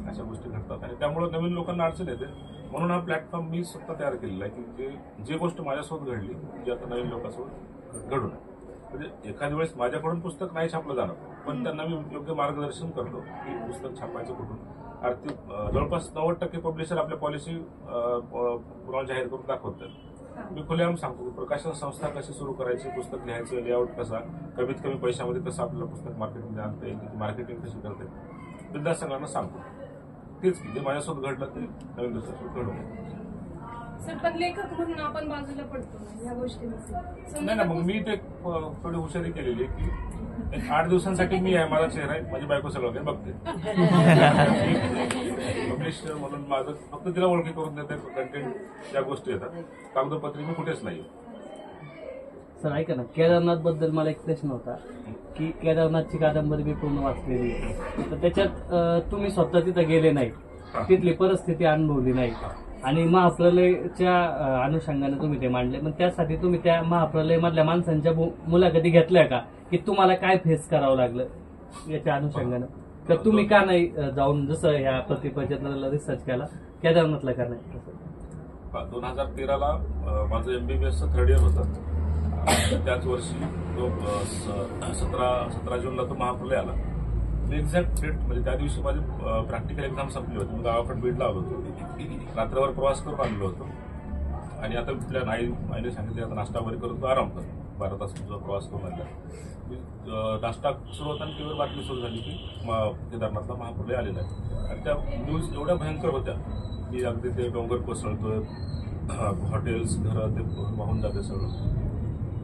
अशा गोष्टी घडतात आणि त्यामुळे नवीन लोकांना अडचण येते. म्हणून हा प्लॅटफॉर्म मी स्वतः तयार केलेला आहे की जे गोष्ट माझ्यासोबत घडली जी आता नवीन लोकांसोबत घडू नये. म्हणजे एखाद्या वेळेस माझ्याकडून पुस्तक नाही छापलं जाणार, पण त्यांना मी योग्य मार्गदर्शन करतो की पुस्तक छापायचं कुठून. आर्थिक जवळपास 90% पब्लिशर आपल्या पॉलिसी पुन्हा जाहीर करून दाखवतात. मी खुलेआम सांगतो की प्रकाशन संस्था कशी सुरू करायची, पुस्तक लिहायचं लेआउट कसा, कमीत कमी पैशामध्ये कसं आपल्याला पुस्तक मार्केटमध्ये आणता येईल, त्याची मार्केटिंग कशी करता येईल, विद्यार्थ्यांना सांगतो. तेच की जे माझ्यासोबत घडलं ते नवीन दुसऱ्यासोबत घडू नये. सर, पण लेखक म्हणून आपण बाजूला पडतो या गोष्टीमध्ये. नाही ना, मग मी ते थोडी हुशारी केलेली आहे की 8 दिवसांसाठी मी आहे, माझा चेहरा आहे, माझी बायको सगळं काही बघते. पब्लिश म्हणून माझं फक्त तिला ओळखी करून देते, कंटेंट त्या गोष्टी येतात. कागदोपत्री मी कुठेच नाही. सर ऐका ना, केदारनाथ बद्दल मला एक प्रश्न होता की केदारनाथची कादंबरी मी पूर्ण वाचलेली आहे, तर त्याच्यात तुम्ही स्वतः तिथं गेले नाही, तिथली परिस्थिती अनुभवली नाही आणि महाप्रलयच्या अनुषंगाने तुम्ही ते मांडले. पण त्यासाठी तुम्ही त्या महाप्रलय मधल्या माणसांच्या मुलाखती घेतल्या का, की तुम्हाला काय फेस करावं लागलं याच्या अनुषंगानं, तर तुम्ही का नाही जाऊन जसं ह्या प्रतिपचंद्राला रिसर्च केला, केदारनाथला का नाही? 2013ला माझं MBBSचं 3rd इयर होतं. त्याच वर्षी तो 17 जूनला तो महाप्रलय आला. एक्झॅक्ट डेट म्हणजे त्या दिवशी माझी प्रॅक्टिकल एक्झाम संपली होती. मी गावाकडे बीडला आलो होतो, रात्रभर प्रवास करून आलेलो होतो आणि आता आपल्या आईने सांगितलं आता नाश्ता वगैरे करून तो आराम कर. 12 तास तुझा प्रवास करून आला. नाश्ता सुरू होता आणि टीव्हीवर बातमी सुरू झाली की केदारनाथला महाप्रलय आलेला आहे आणि त्या न्यूज एवढ्या भयंकर होत्या की अगदी ते डोंगर कोसळतोय, हॉटेल्स घरं ते वाहून जाते सगळं.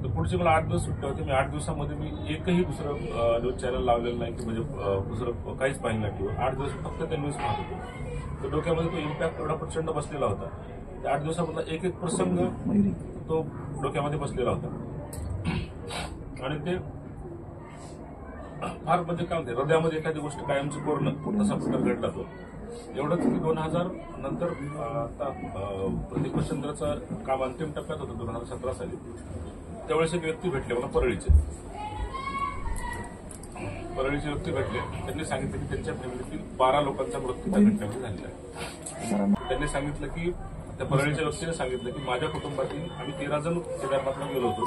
तर पुढचे मला 8 दिवस सुट्टे होते. मी 8 दिवसामध्ये मी एकही दुसरं न्यूज चॅनल लावलेलं नाही की म्हणजे दुसरं काहीच पाहिलं नाही टीव्हीवर. 8 दिवस फक्त ते न्यूज पाहत होतो. तर डोक्यामध्ये तो इम्पॅक्ट एवढा प्रचंड बसलेला होता. त्या 8 दिवसामधला एक प्रसंग तो डोक्यामध्ये बसलेला होता आणि ते फार म्हणजे काय म्हणते हृदयामध्ये एखादी गोष्ट कायमची पूर्ण तसा प्रकार घडला तो. एवढंच की 2000 नंतर आता प्रतिपचंद्राचं काम अंतिम टप्प्यात होतं 2017 साली. त्यावेळेस एक व्यक्ती भेटले मला परळीचे व्यक्ती भेटले. त्यांनी सांगितलं की त्यांच्या फॅमिलीतील 12 लोकांचा मृत्यू त्या घटनेमध्ये झालेला आहे. त्यांनी सांगितलं की त्या परळीच्या व्यक्तीने सांगितलं की माझ्या कुटुंबातील आम्ही 13 जण केदारनाथला गेलो होतो.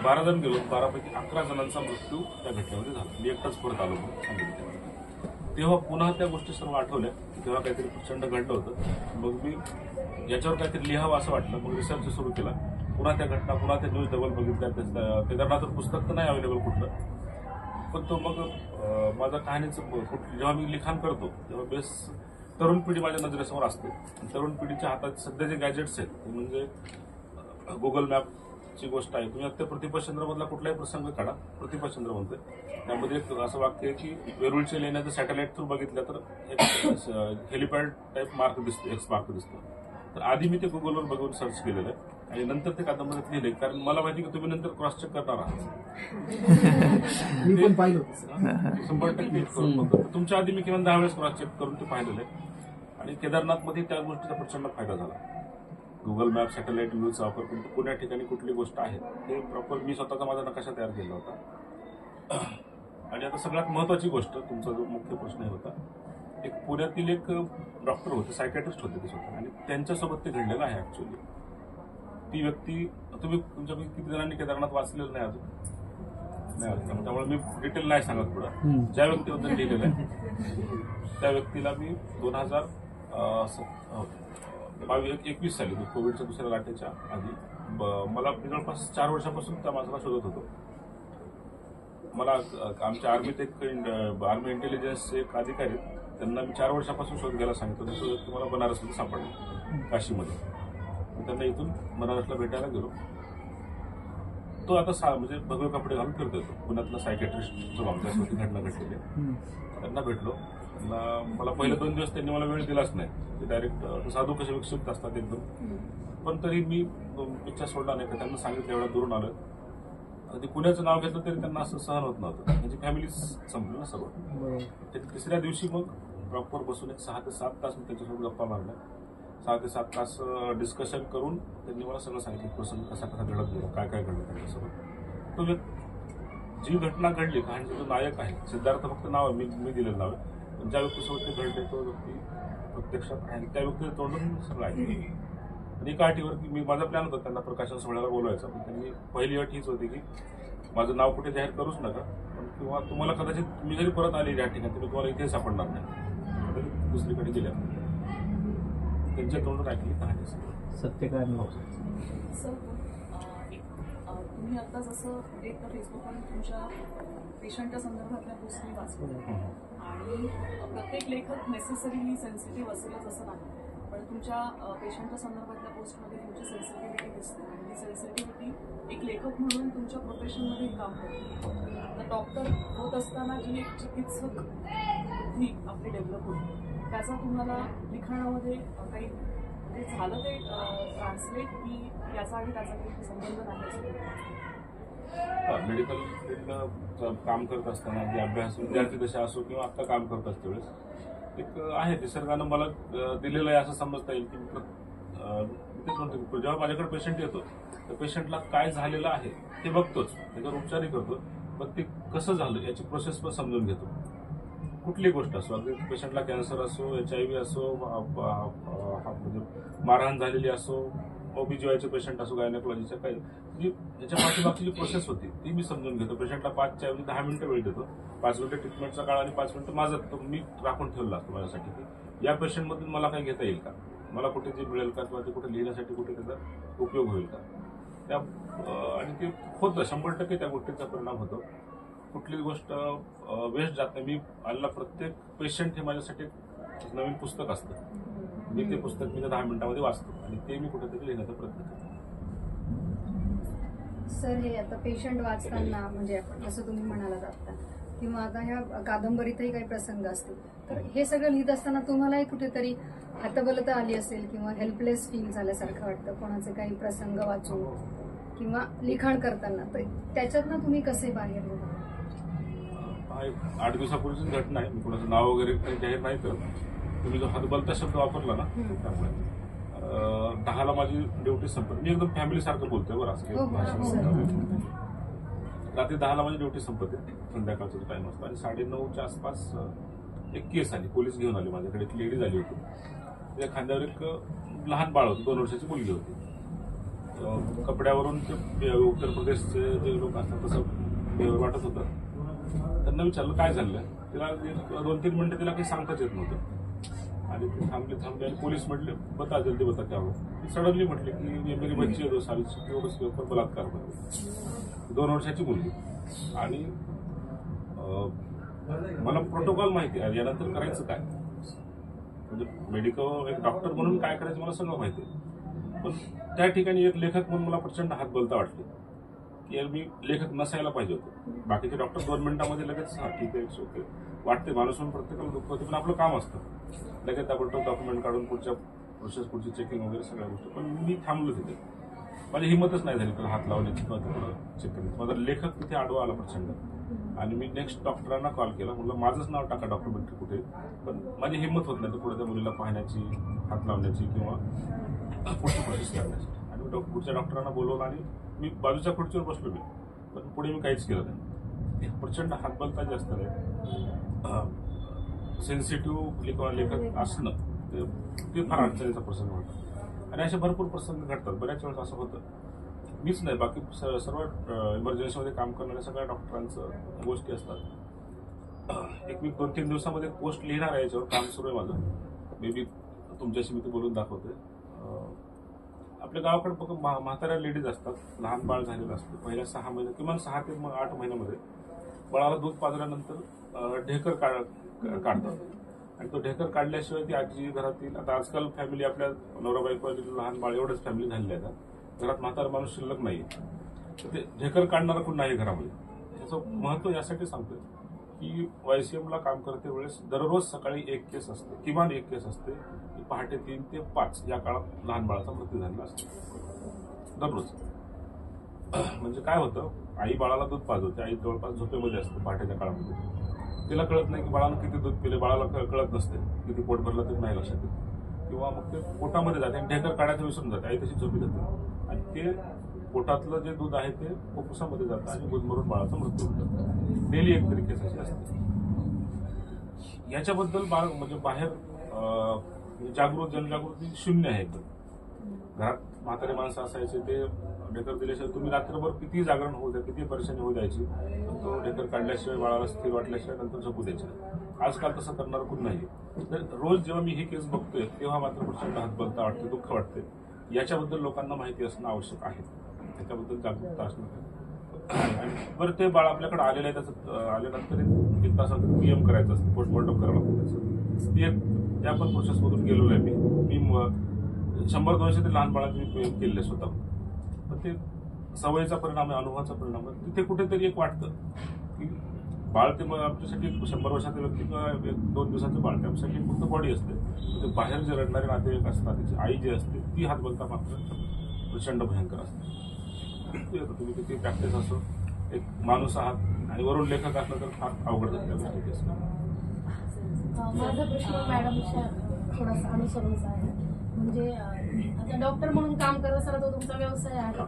12 जण गेलो, 12 पैकी 11 जणांचा मृत्यू त्या घटनेमध्ये झाला. मी एकटाच परत आलो म्हणून सांगितलं. तेव्हा पुन्हा त्या गोष्टी सर्व आठवल्या. तेव्हा काहीतरी प्रचंड घडलं होतं. मग मी याच्यावर काहीतरी लिहावं असं वाटलं. मग रिसर्च सुरू केला. पुन्हा त्या घटना, पुन्हा ते न्यूज डबल बघितल्या. केदारनाथचं पुस्तक तर नाही अवेलेबल कुठलं, पण तो मग माझा कहाणीचं जेव्हा मी लिखाण करतो तेव्हा बेस तरुण पिढी माझ्या नजरेसमोर असते. तरुण पिढीच्या हातात सध्या जे गॅजेट्स आहेत ते म्हणजे गुगल मॅपची गोष्ट आहे. तुम्ही आता प्रतिपचंद्रमधला कुठलाही प्रसंग काढा, प्रतिपचंद्र म्हणतोय, त्यामध्ये एक असं वाक्य आहे की वेरूळच्या लेण्याचं सॅटेलाइट थ्रू बघितलं तर एक हेलिपॅड टाईप मार्क दिसतो, एक्स मार्क दिसतो. तर आधी मी ते गुगलवर बघून सर्च केलेलं आहे आणि नंतर ते कादंबरीत लिहिले, कारण मला माहिती की तुम्ही नंतर क्रॉस चेक करणार आहात. मी पण पाहिलं होतं सर. 100% करून बघतो. तर तुमच्या आधी मी किमान 10 वेळेस क्रॉस चेक करून ते पाहिलेलं आहे. आणि केदारनाथमध्ये त्या गोष्टीचा प्रचंड फायदा झाला. गुगल मॅप, सॅटेलाइट व्ह्यूचा वापर करून कोण्या ठिकाणी कुठली गोष्ट आहे हे प्रॉपर मी स्वतःचा माझा नकाशा तयार केला होता. आणि आता सगळ्यात महत्वाची गोष्ट, तुमचा जो मुख्य प्रश्न हे होता, एक पुण्यातील एक डॉक्टर होते, सायकॅट्रिस्ट होते ते स्वतः, आणि त्यांच्यासोबत ते घडलेलं आहे ऍक्च्युअली. ती व्यक्ती, तुम्ही तुमच्यापैकी किती जणांनी केदारनाथ वाचलेलं नाही अजून? नाही वाचलं, त्यामुळे मी डिटेल नाही सांगत पुढं. ज्या व्यक्तीबद्दल लिहिलेलं आहे त्या व्यक्तीला मी 2021 साली, कोविडच्या दुसऱ्या लाटेच्या आधी, मला जवळपास 4 वर्षापासून त्या माणसाला शोधत होतो. मला आमच्या आर्मीत एक आर्मी इंटेलिजन्सचे एक अधिकारी, त्यांना मी 4 वर्षापासून शोध घ्यायला सांगितलं. तो व्यक्ती मला बनारसमध्ये सापडला, काशीमध्ये. मी त्यांना इथून बनारसला भेटायला गेलो. तो आता म्हणजे भगवे कपडे घालून फिरतो. पुण्यातला सायकॅट्रिस्ट जो आमच्यासोबत घटना घडलेली आहे, त्यांना भेटलो. मला पहिले 2 दिवस त्यांनी मला वेळ दिलाच नाही. ते डायरेक्ट साधू कसे विक्षिप्त असतात एकदम. पण तरी मी पिक्चर सोडला नाही, का त्यांना सांगितलं एवढ्या दुरून आलं. ते पुण्याचं नाव घेतलं तरी त्यांना असं सहन होत नव्हतं. त्यांची फॅमिली संपली ना सर्व. तिसऱ्या दिवशी मग प्रॉपर बसून एक 6 ते 7 तास मी त्यांच्यासोबत गप्पा मारल्या. 6 ते 7 तास डिस्कशन करून त्यांनी मला सगळं सांगितलं, प्रसंग कसा घडत गेला, काय काय घडलं त्यांच्यासोबत. तो जी घटना घडली, कहाणीचा जो नायक आहे, सिद्धार्थ फक्त नाव आहे, मी दिलेलं नाव आहे, पण ज्या व्यक्तीसोबत ते घडले तो व्यक्ती प्रत्यक्षात आहे. त्या व्यक्तीचं तोंडून सगळं आहे. आणि एका अटीवर की माझा प्लॅन होता त्यांना प्रकाशन सोहळ्याला बोलवायचा, पण त्यांनी पहिली अट हीच होती की माझं नाव कुठे जाहीर करूच नका, पण किंवा तुम्हाला कदाचित मी जरी परत आले या ठिकाणी तरी तुम्हाला इथे सापडणार नाही. तरी दुसरीकडे गेल्या त्यांच्या तोंडून ऐकली कहाणी सत्य काय सर, तुम्ही आता जसं एक तर फेसबुकवर तुमच्या पेशंटच्या संदर्भातल्या गोष्टी वाचल्या, आणि प्रत्येक लेखक नेसेसरीली सेन्सिटिव्ह असेलच असं नाही, पण तुमच्या पेशंटच्या संदर्भातल्या पोस्टमध्ये तुमची सेन्सिटिव्हिटी दिसते. आणि ही सेन्सिटिव्हिटी एक लेखक म्हणून तुमच्या प्रोफेशनमध्ये काम करते. तर डॉक्टर होत असताना जी एक चिकित्सक बुद्धी आपली डेव्हलप होती, त्याचा तुम्हाला लिखाणामध्ये काही म्हणजे झालं ते ट्रान्सलेट, की याचा आणि त्याचा काही संबंध नाही? मेडिकल फील्डला काम करत असताना जे अभ्यास विद्यार्थी दशा असो किंवा आता काम करत असते वेळेस एक आहे, निसर्गानं मला दिलेलं आहे असं समजता येईल की तेच म्हणतो, जेव्हा माझ्याकडे पेशंट येतो तर पेशंटला काय झालेलं आहे ते बघतोच, त्याच्यावर उपचारही करतो, पण ते कसं झालं याची प्रोसेस पण समजून घेतो. कुठली गोष्ट असो, अगदी पेशंटला कॅन्सर असो, HIV असो, म्हणजे मारहाण झालेली असो, OBGYचे पेशंट असो, गायनेकॉलॉजीच्या, काही जी याच्या पाठीमागची जी प्रोसेस होती ती मी समजून घेतो. पेशंटला 5च्या ऐवजी 10 मिनिटं वेळ देतो. 5 मिनिटं ट्रीटमेंटचा काळ आणि 5 मिनिटं माझं मी राखून ठेवला असतो माझ्यासाठी की या पेशंटमधून मला काही घेता येईल का, मला कुठे जे मिळेल का, किंवा ते कुठे लिहिण्यासाठी कुठे त्याचा उपयोग होईल का. त्या आणि ते होतं 100% त्या गोष्टीचा परिणाम होतो. कुठलीच गोष्ट वेस्ट जात नाही. मी आलेला प्रत्येक पेशंट हे माझ्यासाठी एक नवीन पुस्तक असतं. मी ते पुस्तक मी 10 मिनिटांमध्ये वाचतो आणि ते मी कुठेतरी लिहिण्याचा प्रयत्न करतो. सर, हे आता पेशंट वाचताना म्हणजे जसं तुम्ही म्हणालात आता, किंवा आता ह्या कादंबरीतही काही प्रसंग असतील, तर हे सगळं लिहित असताना तुम्हालाही कुठेतरी हतबलता आली असेल किंवा हेल्पलेस फील झाल्यासारखं वाटतं कोणाचे काही प्रसंग वाचून किंवा लिखाण करताना, तर त्याच्यातनं तुम्ही कसे बाहेर येता? 8 दिवसापूर्वीची घटना आहे. मी कोणाचं नाव वगैरे काही जाहीर नाही करत. तुम्ही जो हतबलता शब्द वापरला ना, त्यामुळे 10ला माझी ड्युटी संपत, मी एकदम फॅमिली सारखं बोलतोय बरं, असं रात्री 10ला माझी ड्युटी संपते, संध्याकाळचा टाइम असतो. आणि 9:30च्या आसपास एक केस आली, पोलीस घेऊन आले माझ्याकडे. एक लेडी झाली होती, त्या खांद्यावर एक लहान बाळ होतं, 2 वर्षाची मुलगी होती. कपड्यावरून ते उत्तर प्रदेशचे जे लोक असतात तसं वाटत होतं. त्यांना विचारलं काय झालं, तिला 2-3 मिनिटं तिला काही सांगताच येत नव्हतं. आणि ती थांबली आणि पोलीस म्हटले बता जल्दी बता क्या हो. ती सडनली म्हटली की मेरी बच्ची आहे 2 सालची, उसके ऊपर बलात्कार होते, 2 वर्षाची मुलगी. आणि मला प्रोटोकॉल माहिती आहे, यानंतर करायचं काय, म्हणजे मेडिकल एक डॉक्टर म्हणून काय करायचं मला सगळं माहिती आहे. पण त्या ठिकाणी एक लेखक म्हणून मला प्रचंड हातबलता वाटली की मी लेखक नसायला पाहिजे होतो. बाकीचे डॉक्टर 2 मिनिटांमध्ये लगेच हा ठीक आहे ओके वाटते, माणूस म्हणून प्रत्येकाला दुःख होते, पण आपलं काम असतं लगेच आपण डॉक्युमेंट काढून पुढच्या प्रोसेस, पुढची चेकिंग वगैरे सगळ्या गोष्टी. पण मी थांबलो तिथे माझी हिंमतच नाही झाली तर हात लावण्याची किंवा तिकडं चेक करण्याची. माझा लेखक तिथे आडवा आला प्रचंड आणि मी नेक्स्ट डॉक्टरांना कॉल केला. म्हटलं माझंच नाव टाका डॉक्युमेंटरी कुठे, पण माझी हिंमत होत नाही तर पुढे त्या मुलीला पाहण्याची, हात लावण्याची किंवा पुढची प्रोसेस करण्याची. आणि मी पुढच्या डॉक्टरांना बोलवलं आणि मी बाजूच्या खुर्चीवर बसलो मी, पण पुढे मी काहीच केलं नाही. प्रचंड हातबलता जे असतं सेन्सिटिव्ह किंवा लेखक असणं ते फार अडचणीचा प्रसंग होता. आणि असे भरपूर प्रसंग घडतात. बऱ्याच वेळेस असं होतं, मीच नाही बाकी सर्व इमर्जन्सीमध्ये काम करणाऱ्या सगळ्या डॉक्टरांचं गोष्टी असतात. एक मी 2-3 दिवसामध्ये पोस्ट लिहिणार आहे, याच्यावर काम सुरू आहे माझं. मे बी तुमच्याशी मी ते बोलून दाखवते. आपल्या गावाकडे बघ म्हाताऱ्या लेडीज असतात, लहान बाळ झालेलं असतं. पहिल्या 6 महिने किमान 6 ते 8 महिन्यामध्ये बाळाला दूध पाजल्यानंतर ढेकर काढतात आणि तो ढेकर काढल्याशिवाय ती आजी घरातील, आता आजकाल फॅमिली आपल्या नवरा बायको लहान बाळ एवढंच फॅमिली झालेली आहे, घरात म्हातारा माणूस शिल्लक नाही, तर ते ढेकर काढणारा कोण नाही घरामध्ये. याचं महत्व यासाठी सांगतोय की YCMला काम करते वेळेस दररोज सकाळी एक केस असते, किमान एक केस असते की पहाटे 3 ते 5 या काळात लहान बाळाचा मृत्यू झालेला असतो दररोज. म्हणजे काय होतं, आई बाळाला दूध पाजवते, आई जवळपास झोपेमध्ये असते पहाटेच्या काळामध्ये. तिला कळत नाही की बाळानं किती दूध पिले, बाळाला कळत नसते, किती पोट भरलं तरी नाही लक्षात येत, किंवा मग ते पोटामध्ये जाते आणि ढेकर काढायचं विसरून जाते. आई तशी झोपी जाते आणि ते पोटातलं जे दूध आहे ते फुफ्फुसामध्ये जातं आणि गुदमरून बाळाचा मृत्यू होतो. डेली एक तरी केस अशी असते. याच्याबद्दल म्हणजे बाहेर जनजागृती शून्य आहे. घरात म्हातारे माणसं असायचे, ते ढेकर दिल्याशिवाय तुम्ही रात्रभर किती जागरण होऊ द्या, किती परेशानी होऊ द्यायची, तो ढेकर काढल्याशिवाय बाळाला स्थिर वाटल्याशिवाय नंतर झोपू द्यायचे. आजकाल तसं करणार कोण नाही. तर रोज जेव्हा मी ही केस बघतोय तेव्हा मात्र प्रचंड हातबलता वाटते, दुःख वाटते. याच्याबद्दल लोकांना माहिती असणं आवश्यक आहे, त्याच्याबद्दल जागरूकता असणं. आणि बरं ते बाळ आपल्याकडे आलेलं आहे, त्याचं आल्यानंतर 1 तासात PM करायचं असतं, पोस्टमॉर्टम करावं लागतं त्याचं. त्या पण प्रोसेसमधून गेलेलो आहे मी 100-200 ते लहान बाळांचे मी PM केलेले स्वतः. पण ते सवयीचा परिणाम आहे, अनुभवाचा परिणाम आहे. तिथे कुठेतरी एक वाटतं की बाळ ते आमच्यासाठी 100 वर्षाचं व्यक्ती किंवा 2 दिवसाचं बाळ त्यासाठी फक्त बॉडी असते. ते बाहेर जे रडणारे नातेवाईक असतात, त्याची आई जी असते ती हातबलता मात्र प्रचंड भयंकर असते. तुम्ही किती प्रॅक्टिस असो, एक माणूस आहात आणि वरून लेखक असलं तर फार अवघड जाते त्या गोष्टी. माझा प्रश्न मॅडमच्या थोडासा अनुसरूनचा आहे. म्हणजे आता डॉक्टर म्हणून काम करत असताना तो तुमचा व्यवसाय आहे.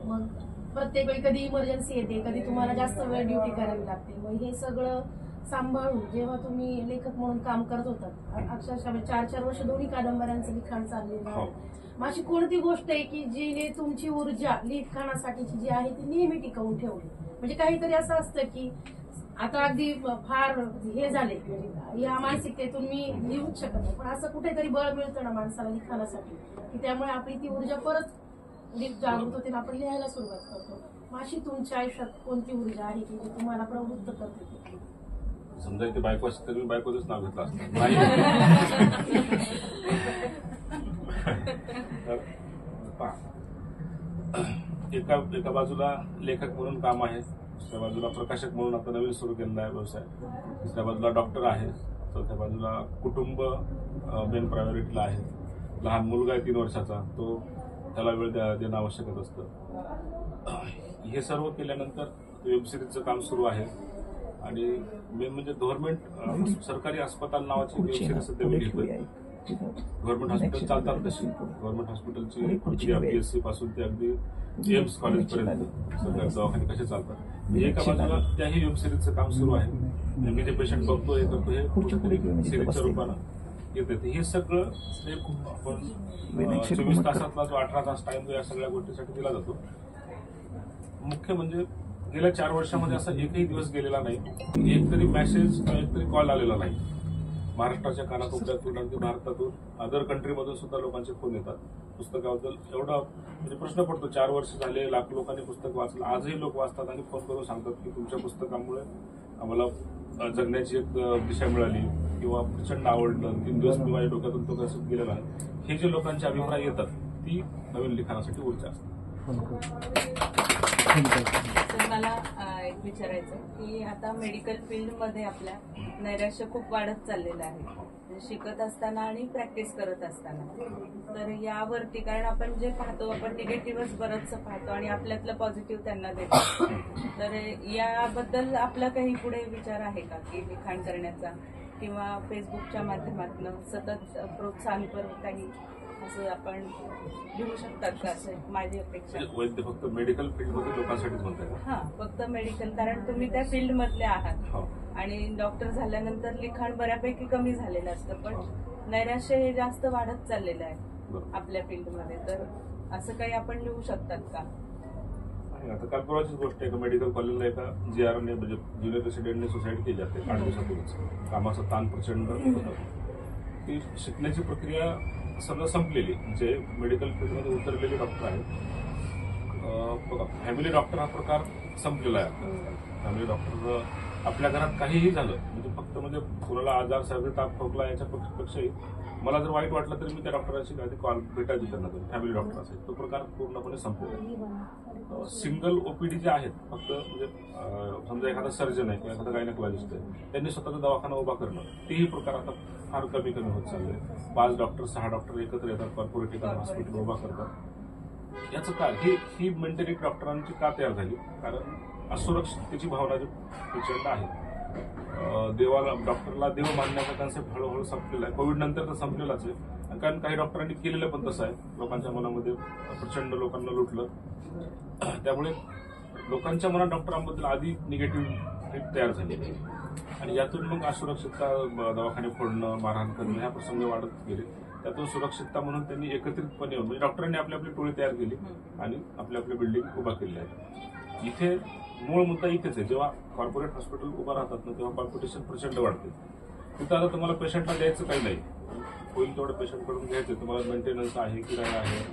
मग प्रत्येक वेळी कधी इमर्जन्सी येते, कधी तुम्हाला जास्त वेळ ड्युटी करावी लागते. मग हे सगळं सांभाळून जेव्हा तुम्ही लेखक म्हणून काम करत होतात, अक्षरशः 4-4 वर्ष दोन्ही कादंबऱ्यांचं लिखाण चाललेलं आहे. मग अशी कोणती गोष्ट आहे की जिने तुमची ऊर्जा लिखाणासाठीची जी आहे ती नेहमी टिकवून ठेवली? म्हणजे काहीतरी असं असतं की आता अगदी फार हे झाले, म्हणजे या मानसिकतेतून मी लिहूच शकत नाही, पण असं कुठेतरी बळ मिळतं ना माणसाला लिखाणासाठी, की त्यामुळे आपली ती ऊर्जा परत जागृत होते, आपण लिहायला सुरुवात करतो. मग अशी तुमच्या आयुष्यात कोणती ऊर्जा आहे की जी तुम्हाला प्रवृत्त करते? समजा इथे बायको असते तर मी बायकोचंच नाव घेतलं असतं. एका बाजूला लेखक म्हणून काम आहे, दुसऱ्या बाजूला प्रकाशक म्हणून आता नवीन सुरू केलेला आहे व्यवसाय, तिसऱ्या बाजूला डॉक्टर आहे, चौथ्या बाजूला कुटुंब मेन प्रायोरिटीला आहे. लहान मुलगा आहे 3 वर्षाचा, तो त्याला वेळ देणं आवश्यक असतं. हे सर्व केल्यानंतर वेबसिरीजचं काम सुरू आहे आणि मेन म्हणजे गव्हर्नमेंट सरकारी अस्पताल नावाची वेबसिरीज सध्या मी लिहितोय. गव्हर्नमेंट हॉस्पिटल चालतात तशी, गव्हर्नमेंट हॉस्पिटलची PSC पासून ते अगदी एम्स कॉलेजपर्यंत सरकारी दवाखाने कसे चालतात. एका बाजूला त्याही वेबसिरीजचं काम सुरू आहे. मी जे पेशंट बघतो हे करतो हे सिरीजच्या रूपानं येते. हे सगळं आपण 24 तासातला जो 18 तास टाइम जो या सगळ्या गोष्टीसाठी दिला जातो. मुख्य म्हणजे गेल्या 4 वर्षामध्ये असा एकही दिवस गेलेला नाही, एक तरी मेसेज किंवा एक तरी कॉल आलेला नाही. महाराष्ट्राच्या कानाकोपऱ्यातून अगदी भारतातून अदर कंट्रीमधून सुद्धा लोकांचे फोन येतात पुस्तकाबद्दल. एवढा म्हणजे प्रश्न पडतो, 4 वर्ष झाले, लाख लोकांनी पुस्तक वाचलं, आजही लोक वाचतात आणि फोन करून सांगतात की तुमच्या पुस्तकामुळे आम्हाला जगण्याची एक दिशा मिळाली किंवा प्रचंड आवडलं, 3 दिवस मी माझ्या डोक्यातून तो कसं गेलेला आहे. हे जे लोकांचे अभिप्राय येतात ती नवीन लिखाणासाठी ऊर्जा असते. तर मला एक एक विचारायचं की आता मेडिकल फील्डमध्ये आपल्या नैराश्य खूप वाढत चाललेलं आहे शिकत असताना आणि प्रॅक्टिस करत असताना. तर यावरती कारण आपण जे पाहतो आपण निगेटिव्हच बरंचसं पाहतो आणि आपल्यातलं पॉझिटिव्ह त्यांना देतो. तर याबद्दल आपला काही पुढे विचार आहे का की लिखाण करण्याचा किंवा फेसबुकच्या माध्यमातून सतत प्रोत्साहनपर काही असं आपण घेऊ शकतात का असं माझी अपेक्षा. वैद्य फक्त मेडिकल फील्डमध्ये लोकांसाठीच म्हणतात. हा फक्त मेडिकल कारण तुम्ही त्या फील्ड मधले आहात आणि डॉक्टर झाल्यानंतर लिखाण बऱ्यापैकी कमी झालेलं असतं पण नैराश्य हे जास्त वाढत चाललेलं आहे आपल्या फील्डमध्ये. तर असं काही आपण लिहू शकतात का. आता काल परवाचीच गोष्ट आहे का मेडिकल कॉलेजला एका जीआरने म्हणजे ज्युनियर रेसिडेंटने सुसाईड केली जाते 8 दिवसापूर्वीच. कामाचा ताण प्रचंड होता. ती शिकण्याची प्रक्रिया सगळं संपलेली. जे मेडिकल फील्डमध्ये उतरलेले डॉक्टर आहेत बघा फॅमिली डॉक्टर हा प्रकार संपलेला आहे. फॅमिली डॉक्टर आपल्या घरात काहीही झालं म्हणजे फक्त म्हणजे कोणाला आजार सर्दी ताप खोकला याच्यापेक्षाही मला जर वाईट वाटलं तर मी त्या डॉक्टरांशी आधी कॉल भेटायची त्यांना फॅमिली डॉक्टर असेल तो प्रकार पूर्णपणे संपलेला. सिंगल ओपीडी जे आहेत फक्त म्हणजे समजा एखादा सर्जन आहे किंवा एखादा गायनेकोलॉजिस्ट आहे त्यांनी स्वतःचा दवाखाना उभा करणं तेही प्रकार आता फार कमी होत चालले. 5 डॉक्टर 6 डॉक्टर एकत्र येतात कॉर्पोरेट हॉस्पिटल उभा करतात. याचं काय ही मेंटॅलिटी डॉक्टरांची का तयार झाली कारण असुरक्षिततेची भावना जी प्रचंड आहे. देवाला डॉक्टरला देव मानण्याचा कन्सेप्ट हळूहळू संपलेला आहे. कोविड नंतर तर संपलेलाच आहे कारण काही डॉक्टरांनी केलेलं पण तसं आहे. लोकांच्या मनामध्ये प्रचंड लोकांना लुटलं त्यामुळे लोकांच्या मनात डॉक्टरांबद्दल आधी निगेटिव्ह तयार झाली आणि यातून मग असुरक्षितता दवाखाने फोडणं मारहाण करणं ह्या प्रसंग वाढत गेले. त्यातून सुरक्षितता म्हणून त्यांनी एकत्रितपणे येऊन म्हणजे डॉक्टरांनी आपली आपली टोळी तयार केली आणि आपल्या आपल्या बिल्डिंग उभा केल्या आहेत. इथे मूळ मुद्दा इथेच आहे. जेव्हा कॉर्पोरेट हॉस्पिटल उभा राहतात ना तेव्हा कॉम्पिटिशन प्रचंड वाढते. तिथं आता तुम्हाला पेशंटला द्यायचं काही नाही होईल तेवढं पेशंटकडून घ्यायचं. तुम्हाला मेंटेनन्स आहे किराया आहे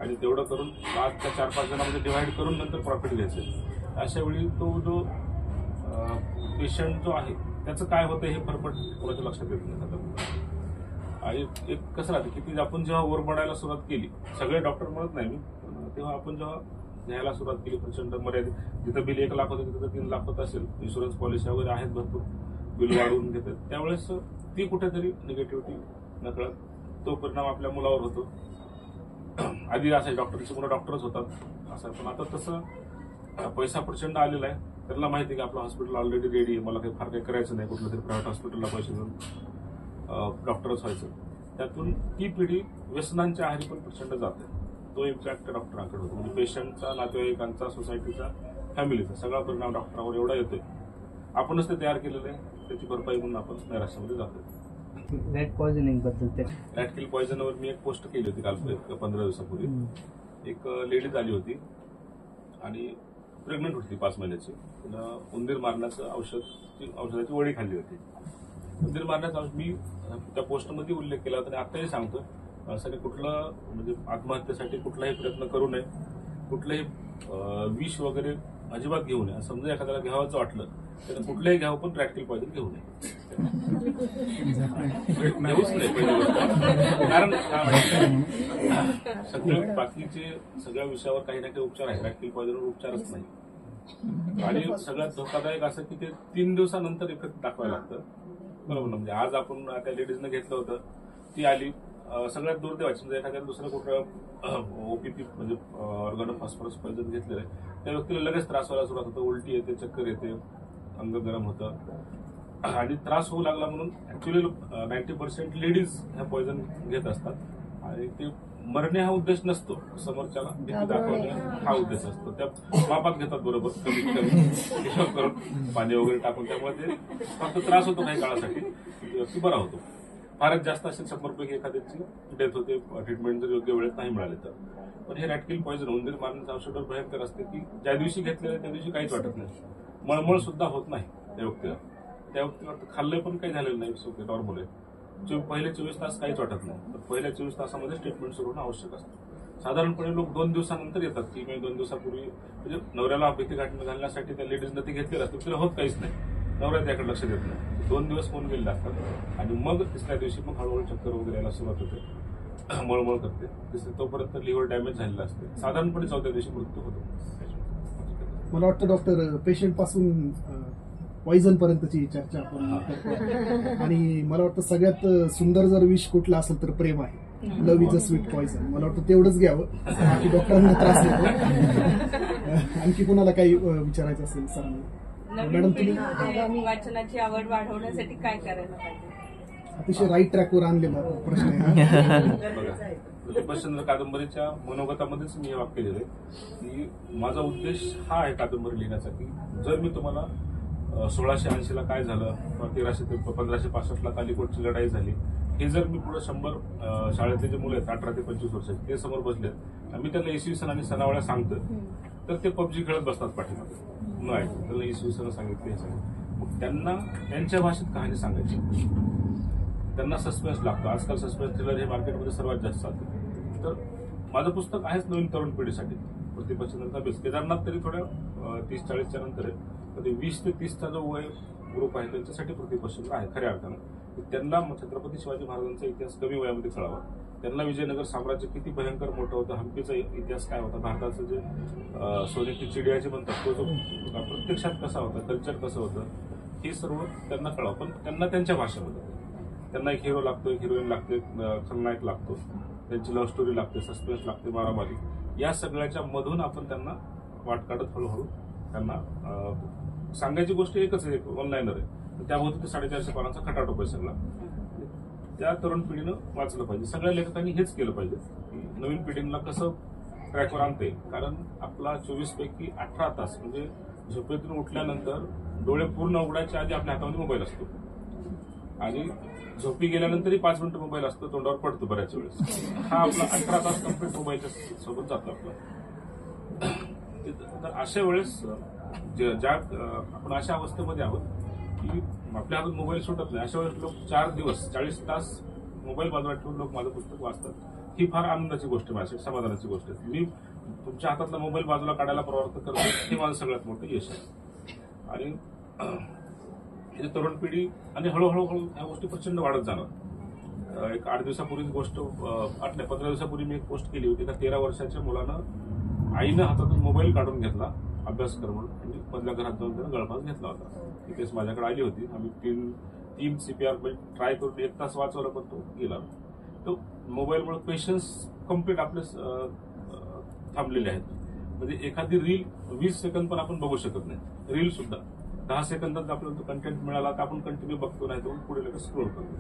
आणि तेवढं करून आज त्या 4-5 जणांमध्ये डिव्हाइड करून नंतर प्रॉफिट घ्यायचं. अशा वेळी तो जो पेशंट जो आहे त्याचं काय होतं हे फरफट कोणाच्या लक्षात येत नाही. आणि एक कसं राहतं की आपण जेव्हा ओरबडायला सुरुवात केली सगळे डॉक्टर म्हणत नाही मी तेव्हा आपण जेव्हा घ्यायला सुरुवात केली प्रचंड मर्यादित जिथं बिल 1 लाख होतं तिथं 3 लाख होत असेल इन्शुरन्स पॉलिसी वगैरे आहेत भरपूर बिल वाढवून घेतात त्यावेळेस ती कुठेतरी निगेटिव्हिटी नकळत तो परिणाम आपल्या मुलावर होतो. आधी असायचे डॉक्टरची मुलं डॉक्टरच होतात असं पण आता तसं पैसा प्रचंड आलेला आहे. त्याला माहिती आहे की आपलं हॉस्पिटल ऑलरेडी रेडी आहे मला काही फार काही करायचं नाही कुठलं तरी प्रायव्हेट हॉस्पिटलला पैसे देऊन डॉक्टरच व्हायचं. त्यातून ती पिढी व्यसनांच्या आहारी पण प्रचंड जाते. तो इम्पॅक्ट डॉक्टरांकडे होतो म्हणजे पेशंटचा नातेवाईकांचा सोसायटीचा फॅमिलीचा सगळा परिणाम डॉक्टरांवर एवढा येतोय. आपणच ते तयार केलेलं आहे त्याची भरपाई म्हणून आपण नैराश्यामध्ये जातोय. रॅट पॉइझनिंग बद्दल रॅट किल पॉइझनवर मी एक पोस्ट केली होती काल 15 दिवसापूर्वी. एक लेडीज आली होती आणि प्रेग्नंट होती 5 महिन्याची. तिनं उंदीर मारण्याचं औषधाची वडी खाल्ली होती. उंदीर मारण्याचा मी त्या पोस्टमध्ये उल्लेख केला होता आणि आताही सांगतो असं कुठलं म्हणजे आत्महत्येसाठी कुठलाही प्रयत्न करू नये. कुठलंही विष वगैरे अजिबात घेऊ नये. समजा एखाद्याला घ्यावाचं वाटलं तर कुठलंही घ्यावं पण रॅट किल पॉइझन घेऊ नये. घेऊच नाही पहिली गोष्ट कारण सगळे बाकीचे सगळ्या विषयावर काही ना काही उपचार आहे. रॅट किल पॉइझनवर उपचारच नाही आणि सगळ्यात धोकादायक असं की ते 3 दिवसानंतर इफेक्ट दाखवायला लागतं. बरोबर ना. म्हणजे आज आपण त्या लेडीजनं घेतलं होतं ती आली सगळ्यात दुर्दैवाची म्हणजे एखाद्या दुसरं कुठलं ओपीपी म्हणजे ऑर्गन फॉस्फरस पॉइझन घेतलेलं आहे त्या व्यक्तीला लगेच त्रास व्हायला सुरुवात होतं. उलटी येते चक्कर येते अंग गरम होतं आणि त्रास होऊ लागला म्हणून ऍक्च्युली 90% लेडीज ह्या पॉइझन घेत असतात आणि ते मरणे हा उद्देश नसतो. समोरच्याला भीती दाखवणे हा उद्देश असतो. त्या मापात घेतात बरोबर कमीत कमी करून पाणी वगैरे टाकून त्यामुळे ते फक्त त्रास होतो काही काळासाठी व्यक्ती बरा होतो. फारच जास्त असेल 100 पैकी एखाद्याची डेथ होते ट्रीटमेंट जर योग्य वेळेत नाही मिळाले तर. पण हे रॅट किल पॉइझन उंदीर मारण्याचं औषधावर भयंकर असते की ज्या दिवशी घेतलेलं त्या दिवशी काहीच वाटत नाही. मळमळ सुद्धा होत नाही त्या व्यक्तीला. त्या व्यक्तीला खाल्लं पण काही झालेलं नाही नॉर्मल आहे. पहिले 24 तास काहीच वाटत नाही. तर पहिल्या 24 तासामध्ये ट्रीटमेंट सुरू होणं आवश्यक असतं. साधारणपणे लोक 2 दिवसानंतर येतात की मी 2 दिवसापूर्वी म्हणजे नवऱ्याला भीती घालण्यासाठी त्या लेडीजनं ते घेतलेलं असतं तिला होत काहीच नाही. नवऱ्या त्याकडे लक्ष देत नाही. 2 दिवस होऊन गेलेले असतात आणि मग 3ऱ्या दिवशी मग हळूहळू चक्कर वगैरे यायला सुरुवात होते मळमळ करते. तोपर्यंत लिव्हर डॅमेज झालेलं असते. साधारणपणे 4थ्या दिवशी मृत्यू होतो. मला वाटतं डॉक्टर पेशंट पासून पॉइझन पर्यंतची चर्चा आपण करतो आणि मला वाटतं सगळ्यात सुंदर जर विष कुठला असेल तर प्रेम आहे. Love is a sweet poison. मला वाटतं तेवढंच घ्यावं, बाकी डॉक्टरांना त्रास नको. आणखी कुणाला काही विचारायचं असेल सरांना? मॅडम तुम्ही वाचनाची आवड वाढवण्यासाठी काय करायला पाहिजे? अतिशय राईट ट्रॅकवर आणलेला प्रश्न आहे. प्रतिपचंद्र कादंबरीच्या मनोगतामध्येच मी हे वाक्य दिले की माझा उद्देश हा आहे कादंबरी लिहिण्याचा की जर मी तुम्हाला 1680ला काय झालं किंवा 1565ला कालिकोटची लढाई झाली हे जर मी पुढे 100 शाळेतले जे मुलं आहेत 18 ते 25 वर्षाचे ते समोर बसलेत आणि मी त्यांना इसवी सन आणि सणावळ्या सांगतो तर ते पबजी खेळत बसतात पाठीमागे न ऐकून. त्यांना इसवी सन सांगितले हे सांगितलं मग त्यांना त्यांच्या भाषेत कहाणी सांगायची. त्यांना सस्पेन्स लागतो. आजकाल सस्पेन्स थ्रिलर हे मार्केटमध्ये सर्वात जास्त चालते. तर माझं पुस्तक आहेच नवीन तरुण पिढीसाठी प्रतिपचंद्रचा बेस. केदारनाथ तरी थोड्या 30-40च्या नंतर आहे तर 20 ते 30चा जो वय ग्रुप आहे त्यांच्यासाठी प्रतिपचंद्र आहे खऱ्या अर्थानं. त्यांना छत्रपती शिवाजी महाराजांचा इतिहास कमी वयामध्ये कळावा. त्यांना विजयनगर साम्राज्य किती भयंकर मोठं होतं, हम्पीचा इतिहास काय होता, भारताचं जे सोने की चिडिया जे म्हणतात तो जो प्रत्यक्षात कसा होता, कल्चर कसं होतं हे सर्व त्यांना कळावं. पण त्यांना त्यांच्या भाषेमध्ये. त्यांना एक हिरो लागतो, एक हिरोईन लागते, खलनायक लागतो, त्यांची लव्ह स्टोरी लागते, सस्पेन्स लागते, मारामारी. या सगळ्याच्या मधून आपण त्यांना वाट काढत हळूहळू त्यांना सांगायची गोष्ट एकच आहे, वन लाईनर आहे. त्याभोवती ते 450 पानांचा खटाटोप आहे सगळा. त्या तरुण पिढीनं वाचलं पाहिजे. सगळ्या लेखकांनी हेच केलं पाहिजे की नवीन पिढीला कसं ट्रॅकवर आणते. कारण आपला 24 पैकी 18 तास म्हणजे झोपेतून उठल्यानंतर डोळे पूर्ण उघडायच्या आधी आपल्या हातामध्ये मोबाईल असतो आणि झोपी गेल्यानंतरही 5 मिनिटं मोबाईल असतो, तोंडावर पडतो बऱ्याच वेळेस. हा आपला 18 तास कंप्लीट मोबाईलच्या सोबत जातो आपला. तर अशा वेळेस ज्या आपण अशा अवस्थेमध्ये आहोत की आपल्या हातात मोबाईल सुटत नाही. अशा वेळेस लोक 4 दिवस 40 तास मोबाईल बाजूला ठेवून लोक माझं पुस्तक वाचतात. ही फार आनंदाची गोष्ट आहे, माझ्यासाठी समाधानाची गोष्ट आहे. मी तुमच्या हातातला मोबाईल बाजूला काढायला प्रवृत्त करतो हे माझं सगळ्यात मोठं यश आहे. आणि तरुण पिढी आणि हळूहळू ह्या गोष्टी प्रचंड वाढत जाणार. एक 8 दिवसापूर्वीच गोष्ट 15 दिवसापूर्वी मी एक पोस्ट केली होती का 13 वर्षाच्या मुलानं आईनं हातातून मोबाईल काढून घेतला अभ्यास कर म्हणून आणि मधल्या घरात जाऊन त्यानं गळफास घेतला होता. ती केस माझ्याकडे आली होती. आम्ही तीन CPR ट्राय करून 1 तास वाचवला पण तो गेला. तो मोबाईलमुळे पेशन्स कम्प्लीट आपले थांबलेले आहेत. म्हणजे एखादी रील 20 सेकंद पण आपण बघू शकत नाही. रील सुद्धा 10 सेकंदात आपल्याला तो कंटेंट मिळाला तर आपण कंटिन्यू बघतो, नाही तर पुढे लगेच स्क्रोल करतो.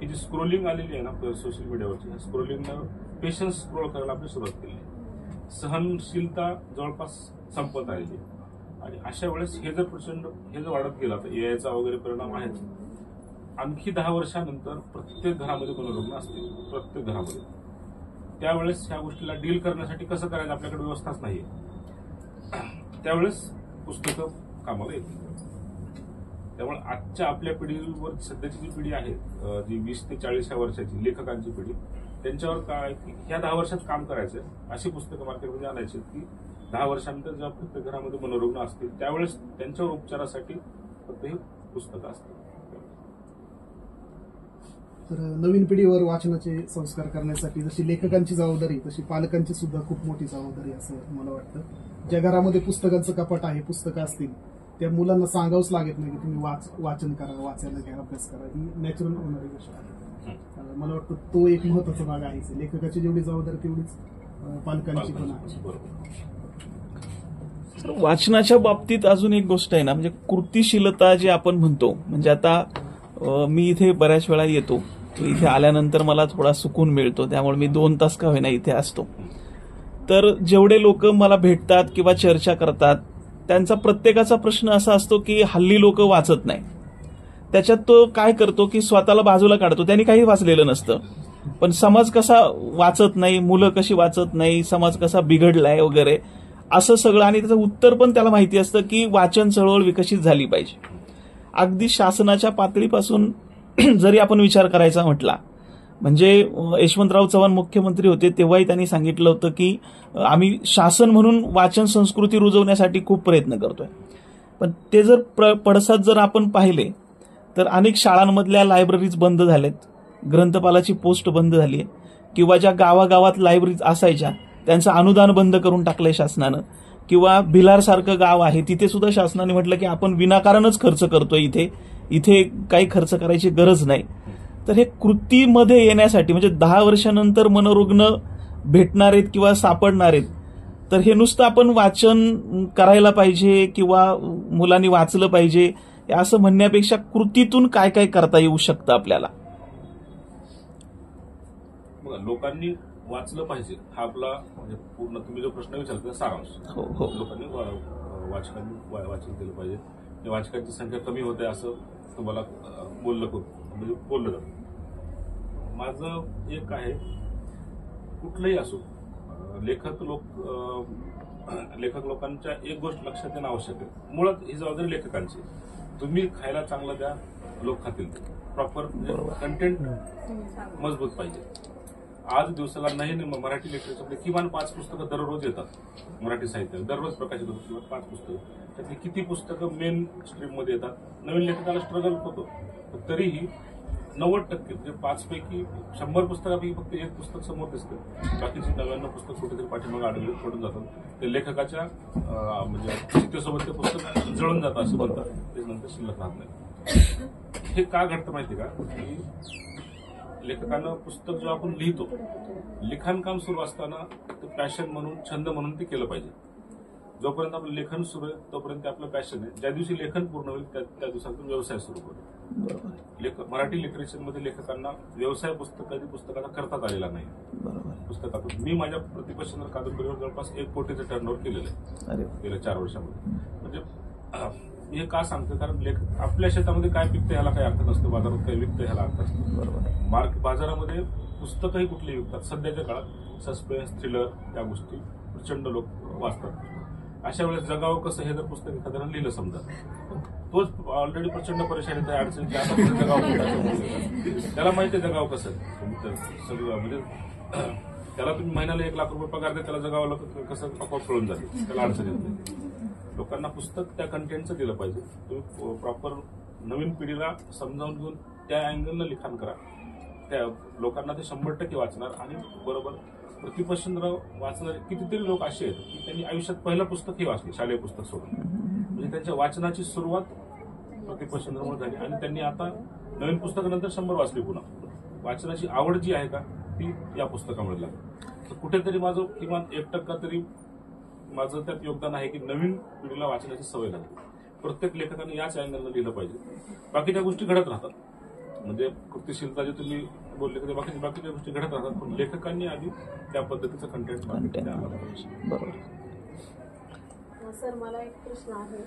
ही जी स्क्रोलिंग आलेली आहे ना सोशल मीडियावरची, स्क्रोलिंगनं पेशन्स स्क्रोल करायला आपली सुरुवात केली. सहनशीलता जवळपास संपत आलेली आहे. आणि अशा वेळेस हे जर वाढत गेला तर AIचा वगैरे परिणाम आहेच. आणखी 10 वर्षानंतर प्रत्येक घरामध्ये मनोरुग्ण असतील, प्रत्येक घरामध्ये. त्यावेळेस ह्या गोष्टीला डील करण्यासाठी कसं करायचं आपल्याकडे व्यवस्थाच नाहीये. त्यावेळेस पुस्तकं कामाला येतील. त्यामुळे आजच्या आपल्या पिढीवर सध्याची जी पिढी आहे जी 20 ते 40 वर्षाची लेखकांची पिढी त्यांच्यावर काय की ह्या 10 वर्षात काम करायचंय अशी पुस्तकं मार्केटमध्ये आणायची की 10 वर्षानंतर जेव्हा प्रत्येक घरामध्ये मनोरुग्ण असतील त्यावेळेस त्यांच्यावर उपचारासाठी फक्त ही पुस्तकं असतील. तर नवीन पिढीवर वाचनाचे संस्कार करण्यासाठी जशी लेखकांची जबाबदारी तशी पालकांची सुद्धा खूप मोठी जबाबदारी असं मला वाटतं. ज्या घरामध्ये पुस्तकांचं कपाट आहे, पुस्तकं असतील, त्या मुलांना सांगावंच लागत नाही की तुम्ही वाचन करा, वाचायला घ्या, अभ्यास करा. ही नॅचरल होणारी गोष्ट आहे. मला वाटतं तो एक महत्वाचा भाग आहे. लेखकाची जेवढी जबाबदारी तेवढीच पालकांची पण आहे. वाचनाच्या बाबतीत अजून एक गोष्ट आहे ना, म्हणजे कृतिशीलता जे आपण म्हणतो. म्हणजे आता मी इथे बऱ्याच वेळा येतो, इथे आल्यानंतर मला थोडा सुकून मिळतो, त्यामुळे मी 2 तास का होईना इथे असतो. तर जेवढे लोक मला भेटतात किंवा चर्चा करतात त्यांचा प्रत्येकाचा प्रश्न असा असतो की हल्ली लोक वाचत नाही. त्याच्यात तो काय करतो की स्वतःला बाजूला काढतो, त्यांनी काही वाचलेलं नसतं, पण समाज कसा वाचत नाही, मुलं कशी वाचत नाही, समाज कसा बिघडलाय वगैरे असं सगळं. आणि त्याचं उत्तर पण त्याला माहिती असतं की वाचन चळवळ विकसित झाली पाहिजे. अगदी शासनाच्या पातळीपासून जरी आपण विचार करायचा म्हटला, म्हणजे यशवंतराव चव्हाण मुख्यमंत्री होते तेव्हाही त्यांनी सांगितलं होतं की आम्ही शासन म्हणून वाचन संस्कृती रुजवण्यासाठी खूप प्रयत्न करतोय. पण ते जर पडसाद जर आपण पाहिले तर अनेक शाळांमधल्या लायब्ररीज बंद झाल्यात, ग्रंथपालाची पोस्ट बंद झाली आहे, किंवा ज्या गावागावात लायब्ररीज असायच्या त्यांचं अनुदान बंद करून टाकलंय शासनानं, किंवा भिलारसारखं गाव आहे, तिथे सुद्धा शासनाने म्हटलं की आपण विनाकारणच खर्च करतोय, इथे काही खर्च करायची गरज नाही. तर हे कृतीमध्ये येण्यासाठी म्हणजे 10 वर्षानंतर मनोरुग्ण भेटणार आहेत किंवा सापडणार आहेत, तर हे नुसतं आपण वाचन करायला पाहिजे किंवा मुलांनी वाचलं पाहिजे असं म्हणण्यापेक्षा कृतीतून काय काय करता येऊ शकतं आपल्याला. बघा, लोकांनी वाचलं पाहिजे हा आपला म्हणजे पूर्ण तुम्ही जो प्रश्न विचारता सारांश. लोकांनी वाचकांनी वाचन केलं पाहिजे. वाचकांची संख्या कमी होते असं तुम्हाला बोललं जातं. माझं एक आहे, कुठलंही असो लेखक लोकांच्या एक गोष्ट लक्षात येणं आवश्यक आहे. मुळात ही जबाबदारी लेखकांची. तुम्ही खायला चांगलं द्या, लोक खातील. प्रॉपर कंटेंट मजबूत पाहिजे. आज दिवसाला नाही मराठी लिटरेचरमध्ये किमान 5 पुस्तकं दररोज येतात. मराठी साहित्य दररोज प्रकाशित होतं, किंवा 5 पुस्तकं. त्यातली किती पुस्तकं मेन स्ट्रीममध्ये येतात. नवीन लेखकाला स्ट्रगल होतो, तरीही 90% म्हणजे 5 पैकी 100 पुस्तकापैकी फक्त 1 पुस्तक समोर दिसतं. बाकीची 99 पुस्तक कुठेतरी पाठीमागे आडवे पडून जातात. ते लेखकाच्या म्हणजे चितेसोबत ते पुस्तक जळून जातं असं म्हणतात. ते नंतर शिल्लक राहत नाही. हे का घडतं माहिती का, की लेखकानं पुस्तक जेव्हा आपण लिहितो, लिखाणकाम सुरू असताना ते पॅशन म्हणून, छंद म्हणून ते केलं पाहिजे. जोपर्यंत आपलं लेखन सुरू आहे तोपर्यंत ते आपलं पॅशन आहे. ज्या दिवशी लेखन पूर्ण होईल त्या दिवसातून व्यवसाय सुरू होईल. मराठी लिटरेचरमध्ये लेखकांना व्यवसाय पुस्तकाचा करतात आलेला नाही. पुस्तकातून मी माझ्या प्रतिपक्षांवर कादंबरीवर जवळपास 1 कोटीचं टर्नओव्हर केलेलं आहे गेल्या 4 वर्षामध्ये. म्हणजे मी हे का सांगतो, कारण लेखक आपल्या शेतामध्ये काय पिकतं ह्याला काही अर्थ नसतो, बाजारात काय विकतं ह्याला अर्थ असतो. बाजारामध्ये पुस्तकही कुठली विकतात. सध्याच्या काळात सस्पेन्स, थ्रिलर या गोष्टी प्रचंड लोक वाचतात. अशा वेळेस जगावं कसं हे जर पुस्तक एखाद्यानं लिहिलं समजा, तोच ऑलरेडी प्रचंड परेशानीत आहे, अडचणीच्या जगावं त्याला माहिती आहे जगावं कसं सगळं. म्हणजे त्याला तुम्ही महिन्याला 1 लाख रुपये पगार द्या, त्याला जगावं कसं आपोआप कळून जाते, त्याला अडचण येत नाही. लोकांना पुस्तक त्या कंटेंटचं दिलं पाहिजे. तुम्ही प्रॉपर नवीन पिढीला समजावून घेऊन त्या अँगलनं लिखाण करा. त्या लोकांना ते 100% वाचणार. आणि बरोबर प्रतिपक्षेंद्र वाचणारे कितीतरी लोक असे आहेत की त्यांनी आयुष्यात पहिलं पुस्तकही वाचले, शालेय पुस्तक सोडून. म्हणजे त्यांच्या वाचनाची सुरुवात प्रतिपक्षेंद्रमुळे झाली आणि त्यांनी आता नवीन पुस्तकानंतर 100 वाचली. पुन्हा वाचनाची आवड जी आहे का ती या पुस्तकामुळे लागली. तर कुठेतरी माझं किमान 1% तरी माझं त्यात योगदान आहे की नवीन पिढीला वाचनाची सवय लागली. प्रत्येक लेखकाने याच अँगलनं लिहिलं पाहिजे. बाकीच्या गोष्टी घडत राहतात. म्हणजे कृतिशीलता जे तुम्ही बोलले की बाकीच्या गोष्टी घडत राहतात, पण लेखकांनी आधी त्या पद्धतीचं कंटेंट बरोबर. सर, मला एक प्रश्न आहे.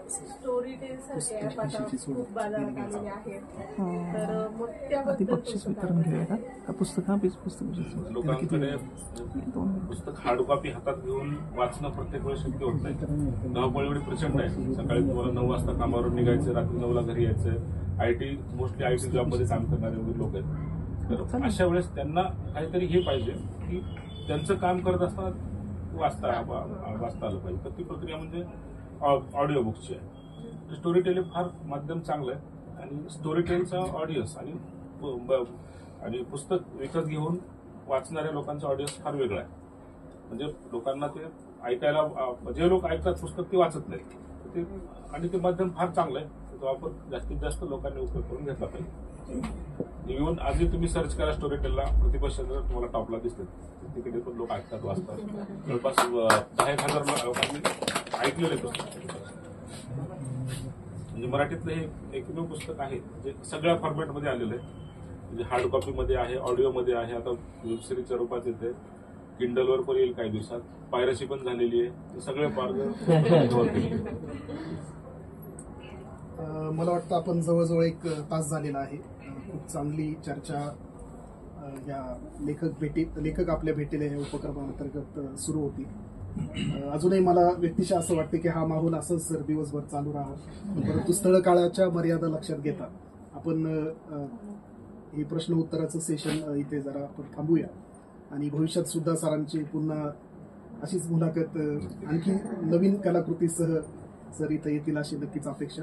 स्टोरी टेल सारखे ऍप आता खूप बाजारात आलेले आहेत, तर मग त्याबद्दल लोकांकडे पुस्तक हार्ड कॉपी हातात घेऊन वाचणं प्रत्येक वेळेस शक्य होत नाही. धावपळ एवढी प्रचंड आहे. सकाळी तुम्हाला 9 वाजता कामावरून निघायचं, रात्री 9ला घरी यायचं. मोस्टली आयटी जॉबमध्ये काम करणारे लोक आहेत. तर अशा वेळेस त्यांना काहीतरी हे पाहिजे की त्यांचं काम करत असताना वाचता आलं पाहिजे. तर ती प्रक्रिया म्हणजे ऑडिओ बुक्सची आहे. स्टोरी टेल फार माध्यम चांगलं आहे आणि स्टोरी टेलचा ऑडियन्स आणि पुस्तक विकत घेऊन वाचणाऱ्या लोकांचा ऑडियन्स फार वेगळा आहे. म्हणजे लोकांना ते ऐकायला, जे लोक ऐकतात पुस्तक ते वाचत नाहीत. आणि ते माध्यम फार चांगलं आहे. त्याचा वापर जास्तीत जास्त लोकांनी उपयोग करून घेतला पाहिजे. इव्हन आजही तुम्ही सर्च करा स्टोरी टेलला, प्रतिपक्षेंद्र तुम्हाला टॉपला दिसतात. तिकडे पण लोक ऐकतात, वाचतात. जवळपास 10,000 लोकांनी ऐकलेलं पुस्तक. म्हणजे मराठीतलं हे एकमेव पुस्तक आहे जे सगळ्या फॉर्मॅटमध्ये आलेलं आहे. म्हणजे हार्ड कॉपीमध्ये आहे, ऑडिओमध्ये आहे, आता वेब सिरीजच्या रूपात येते, किंडलवर पण येईल काही दिवसात. पायरसी पण झालेली आहे. ते सगळे मला वाटतं आपण जवळजवळ 1 तास झालेला आहे. खूप चांगली चर्चा या लेखक आपल्या भेटीला या उपक्रमांतर्गत सुरू होती. अजूनही मला व्यक्तिशः असं वाटतं की हा माहोल असंच जर दिवसभर चालू राहावं. परंतु स्थळ काळाच्या मर्यादा लक्षात घेता आपण हे प्रश्न उत्तराचं सेशन इथे जरा आपण थांबूया आणि भविष्यात सुद्धा सरांची पुन्हा अशीच मुलाखत आणखी नवीन कलाकृतीसह सर इथं येतील अशी नक्कीच अपेक्षा.